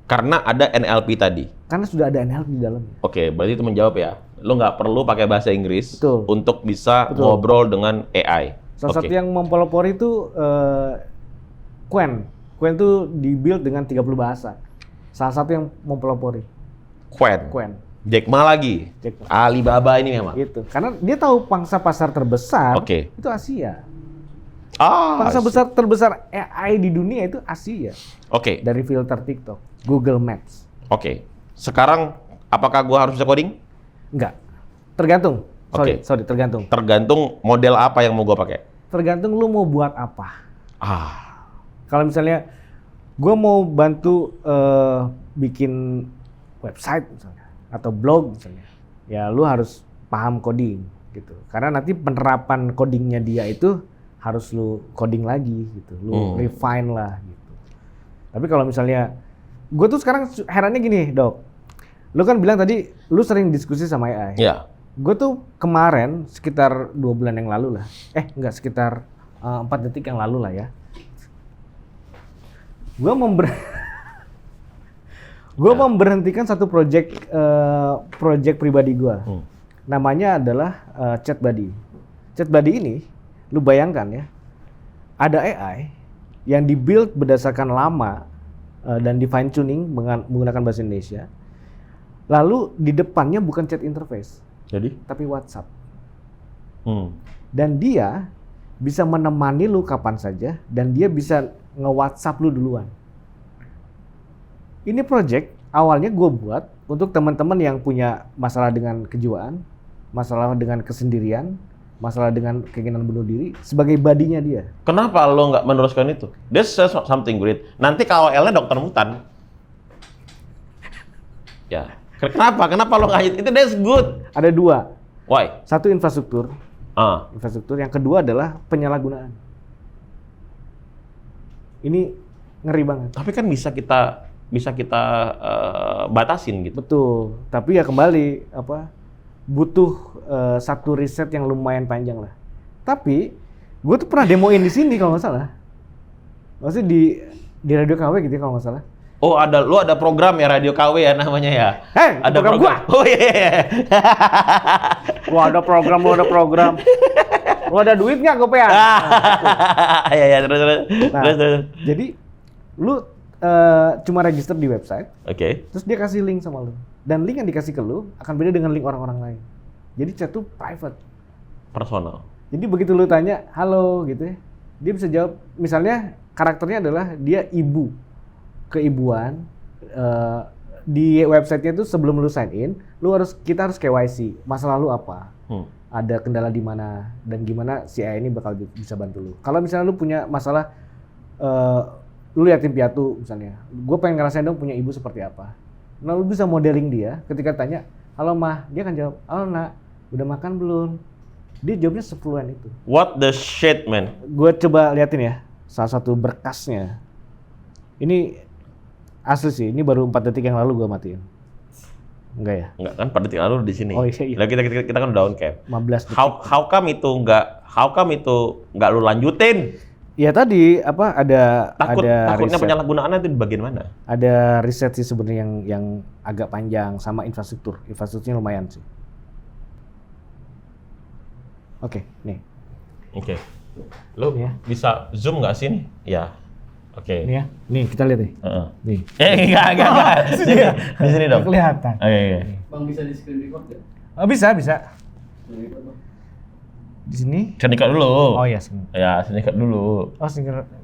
Speaker 1: Karena ada NLP tadi.
Speaker 2: Karena sudah ada NLP di dalamnya.
Speaker 1: Berarti itu menjawab ya. Lo nggak perlu pakai bahasa Inggris untuk bisa ngobrol dengan AI.
Speaker 2: Salah satu yang mempelopori itu Qwen. Qwen itu dibuild dengan 30 bahasa. Salah satu yang mempelopori. Qwen.
Speaker 1: Jack Ma lagi. Alibaba ini memang.
Speaker 2: Gitu. Karena dia tahu pangsa pasar terbesar itu Asia. Pangsa besar terbesar AI di dunia itu Asia. Dari filter TikTok, Google Maps.
Speaker 1: Sekarang apakah gua harus bisa coding?
Speaker 2: Enggak. Tergantung. Sorry, tergantung.
Speaker 1: Tergantung model apa yang mau gua pakai.
Speaker 2: Tergantung lu mau buat apa. Kalau misalnya gua mau bantu bikin website misalnya atau blog misalnya, ya lu harus paham coding gitu. Karena nanti penerapan codingnya dia itu harus lu coding lagi gitu, lu refine lah gitu. Tapi kalau misalnya, gue tuh sekarang herannya gini, Dok. Lu kan bilang tadi lu sering diskusi sama AI.
Speaker 1: Ya.
Speaker 2: Gue tuh kemarin sekitar 2 bulan yang lalu lah. Enggak, sekitar 4 detik yang lalu lah ya. Gue memberhentikan satu project pribadi gue. Namanya adalah ChatBuddy. ChatBuddy ini, lu bayangkan ya, ada AI yang dibuild berdasarkan lama dan di fine tuning menggunakan bahasa Indonesia. Lalu di depannya bukan chat interface,
Speaker 1: Jadi?
Speaker 2: tapi WhatsApp. Dan dia bisa menemani lu kapan saja, dan dia bisa nge-WhatsApp lu duluan. Ini project awalnya gue buat untuk teman-teman yang punya masalah dengan kejiwaan, masalah dengan kesendirian, masalah dengan keinginan bunuh diri, sebagai badinya dia.
Speaker 1: Kenapa lo nggak meneruskan itu? This is something great. Nanti KOL-nya dokter Mutan. Ya. Kenapa? Kenapa lo nggak itu? That's good.
Speaker 2: Ada 2.
Speaker 1: Why?
Speaker 2: Satu infrastruktur.
Speaker 1: Ah.
Speaker 2: Infrastruktur. Yang kedua adalah penyalahgunaan. Ini ngeri banget.
Speaker 1: Tapi kan bisa kita batasin gitu.
Speaker 2: Betul. Tapi ya kembali butuh satu riset yang lumayan panjang lah. Tapi gue tuh pernah demoin di sini kalau nggak salah. Maksudnya di Radio KW gitu ya kalau nggak salah.
Speaker 1: Oh, lu ada program ya Radio KW ya namanya ya?
Speaker 2: Ada program gua.
Speaker 1: Oh iya.
Speaker 2: Lu ada program. Lu ada duit nggak gopean?
Speaker 1: Iya, terus.
Speaker 2: Jadi lu cuma register di website.
Speaker 1: Oke.
Speaker 2: Terus dia kasih link sama lu. Dan link yang dikasih ke lu akan beda dengan link orang-orang lain. Jadi chat tuh private.
Speaker 1: Personal.
Speaker 2: Jadi begitu lu tanya, halo gitu ya, dia bisa jawab. Misalnya karakternya adalah dia ibu, keibuan. Di websitenya itu sebelum lu sign in, kita harus KYC. Masa lalu apa? Ada kendala di mana dan gimana si AI ini bakal bisa bantu lu. Kalau misalnya lu punya masalah, lu yatim piatu misalnya, gue pengen ngerasain dong punya ibu seperti apa. Nah lu bisa modeling dia, ketika tanya, halo mah, dia akan jawab, halo nak, udah makan belum? Dia jawabnya se-fluent itu.
Speaker 1: What the shit, man?
Speaker 2: Gue coba liatin ya, salah satu berkasnya. Ini asli sih, ini baru 4 detik yang lalu gue matiin. Enggak ya?
Speaker 1: Enggak kan, pada detik lalu di sini.
Speaker 2: Oh iya.
Speaker 1: Lagi kita kan udah on cam.
Speaker 2: 15 detik.
Speaker 1: How come itu enggak lu lanjutin?
Speaker 2: Ya tadi ada
Speaker 1: Takutnya
Speaker 2: riset.
Speaker 1: penyalahgunaannya itu di bagian mana?
Speaker 2: Ada riset sih sebenarnya yang agak panjang sama infrastruktur. Infrastrukturnya lumayan sih. Oke, nih.
Speaker 1: Oke. Lu
Speaker 2: Ya.
Speaker 1: bisa zoom nggak sih nih? Ya. Oke.
Speaker 2: Ini ya. Nih kita lihat nih. Nih.
Speaker 1: Enggak. Di sini dong.
Speaker 2: Kelihatan.
Speaker 1: Iya.
Speaker 3: Bang bisa di screen record nggak?
Speaker 2: Oh, bisa.
Speaker 3: Screen record, Bang.
Speaker 2: Di sini.
Speaker 1: Screen record dulu.
Speaker 2: Oh iya, sini.
Speaker 1: Ya, screen record dulu.
Speaker 2: Oh,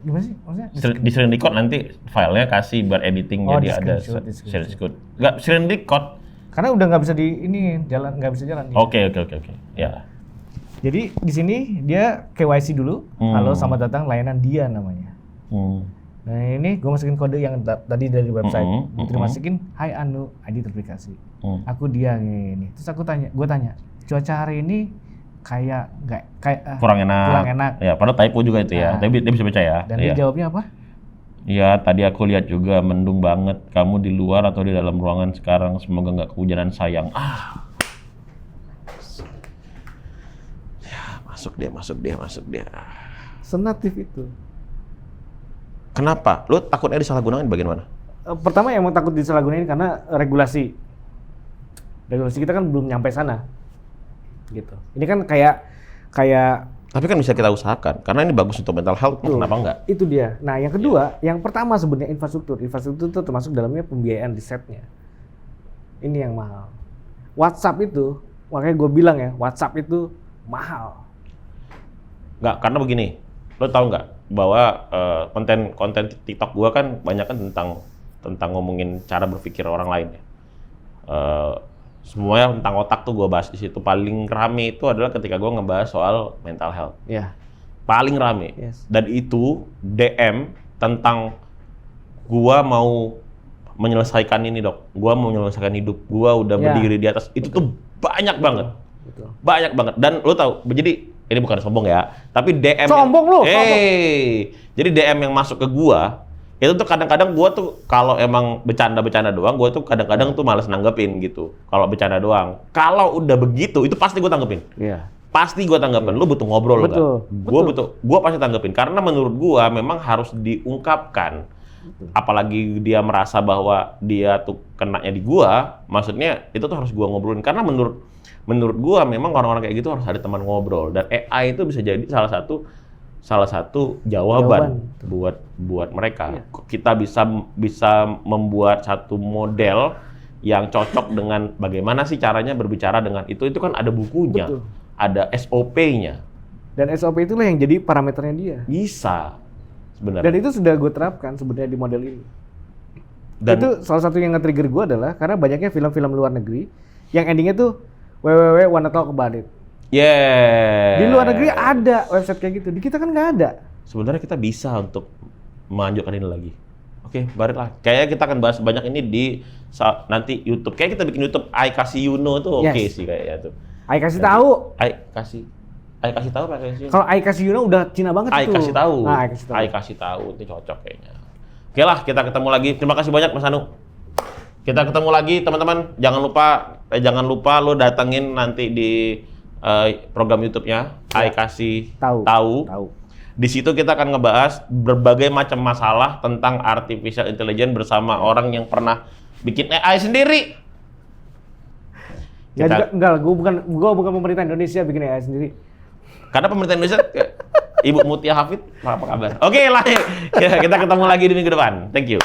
Speaker 2: gimana sih? Maksudnya?
Speaker 1: Di screen record nanti filenya kasih buat editing
Speaker 2: Oh,
Speaker 1: jadi
Speaker 2: di
Speaker 1: ada
Speaker 2: screenshot, di
Speaker 1: share screen. Enggak, screen record.
Speaker 2: Karena udah nggak bisa nggak bisa jalan.
Speaker 1: Oke. Ya.
Speaker 2: Jadi di sini dia KYC dulu. Halo, selamat datang layanan dia namanya. Nah ini gue masukin kode yang tadi dari website. Diterima masukin, Hai Anu, ID terverifikasi. Aku dia ini. Terus gue tanya, cuaca hari ini kayak
Speaker 1: kurang enak. Ya, padahal typo juga itu ya. Tapi dia bisa baca ya.
Speaker 2: Dan dia jawabnya apa?
Speaker 1: Iya, tadi aku lihat juga mendung banget. Kamu di luar atau di dalam ruangan sekarang? Semoga nggak kehujanan sayang. Ya, masuk dia.
Speaker 2: Senatif itu.
Speaker 1: Kenapa? Lu takutnya disalahgunakan bagian mana?
Speaker 2: Pertama yang mau takut disalahgunain karena regulasi kita kan belum nyampe sana, gitu. Ini kan kayak.
Speaker 1: Tapi kan bisa kita usahakan, karena ini bagus untuk mental health. Kenapa enggak?
Speaker 2: Itu dia. Nah yang kedua, yang pertama sebenarnya infrastruktur itu termasuk dalamnya pembiayaan risetnya. Ini yang mahal. WhatsApp itu, makanya gue bilang ya, WhatsApp itu mahal.
Speaker 1: Enggak, karena begini, lo tau nggak bahwa konten TikTok gua kan banyak kan tentang ngomongin cara berpikir orang lain ya. Semuanya tentang otak tuh gua bahas di situ. Paling rame itu adalah ketika gua ngebahas soal mental health.
Speaker 2: Ya.
Speaker 1: Paling rame.
Speaker 2: Yes.
Speaker 1: Dan itu DM tentang gua mau menyelesaikan ini dok. Gua mau menyelesaikan hidup. Gua udah berdiri di atas. Itu tuh banyak banget.
Speaker 2: Betul.
Speaker 1: Banyak banget. Dan lo tau, jadi ini bukan sombong ya, tapi DM
Speaker 2: sombong lu.
Speaker 1: Jadi DM yang masuk ke gua Itu tuh kadang-kadang gue tuh kalau emang bercanda-bercanda doang, gue tuh kadang-kadang tuh males nanggepin gitu. Kalau bercanda doang. Kalau udah begitu, itu pasti gue tanggepin.
Speaker 2: Iya.
Speaker 1: Pasti gue tanggepin. Lu butuh ngobrol
Speaker 2: Betul,
Speaker 1: kan? Gue pasti tanggepin. Karena menurut gue memang harus diungkapkan. Apalagi dia merasa bahwa dia tuh kenanya di gue, maksudnya itu tuh harus gue ngobrolin. Karena menurut gue memang orang-orang kayak gitu harus ada teman ngobrol. Dan AI itu bisa jadi salah satu jawaban buat mereka.
Speaker 2: Iya.
Speaker 1: Kita bisa membuat satu model yang cocok dengan bagaimana sih caranya berbicara dengan itu kan ada bukunya,
Speaker 2: Betul.
Speaker 1: ada SOP-nya.
Speaker 2: Dan SOP itulah yang jadi parameternya dia.
Speaker 1: Bisa sebenarnya.
Speaker 2: Dan itu sudah gue terapkan sebenarnya di model ini.
Speaker 1: Dan
Speaker 2: Itu salah satu yang nge-trigger gue adalah karena banyaknya film-film luar negeri yang endingnya tuh www wanna talk about it.
Speaker 1: yeah.
Speaker 2: Di luar negeri ada website kayak gitu, di kita kan nggak ada.
Speaker 1: Sebenarnya kita bisa untuk melanjutkan ini lagi. Oke, baiklah. Kayaknya kita akan bahas banyak ini di nanti YouTube. Kayak kita bikin YouTube I kasih you know tuh oke
Speaker 2: Yes.
Speaker 1: sih kayaknya tuh.
Speaker 2: Ai kasih tahu.
Speaker 1: I kasih tahu Pak kasih.
Speaker 2: Kalau Ai kasih you know udah Cina banget
Speaker 1: Ai
Speaker 2: itu.
Speaker 1: kasih tahu.
Speaker 2: Nah, Ai kasih tahu.
Speaker 1: Ai kasih tahu itu cocok kayaknya. Oke lah, kita ketemu lagi. Terima kasih banyak Mas Anu. Kita ketemu lagi teman-teman. Jangan lupa lo datengin nanti di program YouTube-nya Ai kasih tahu. Di situ kita akan ngebahas berbagai macam masalah tentang artificial intelligence bersama orang yang pernah bikin AI sendiri.
Speaker 2: Enggak, gue bukan pemerintah Indonesia bikin AI sendiri.
Speaker 1: Karena pemerintah Indonesia, Ibu Mutia Hafid, apa kabar? Oke lah, kita ketemu lagi di minggu depan. Thank you.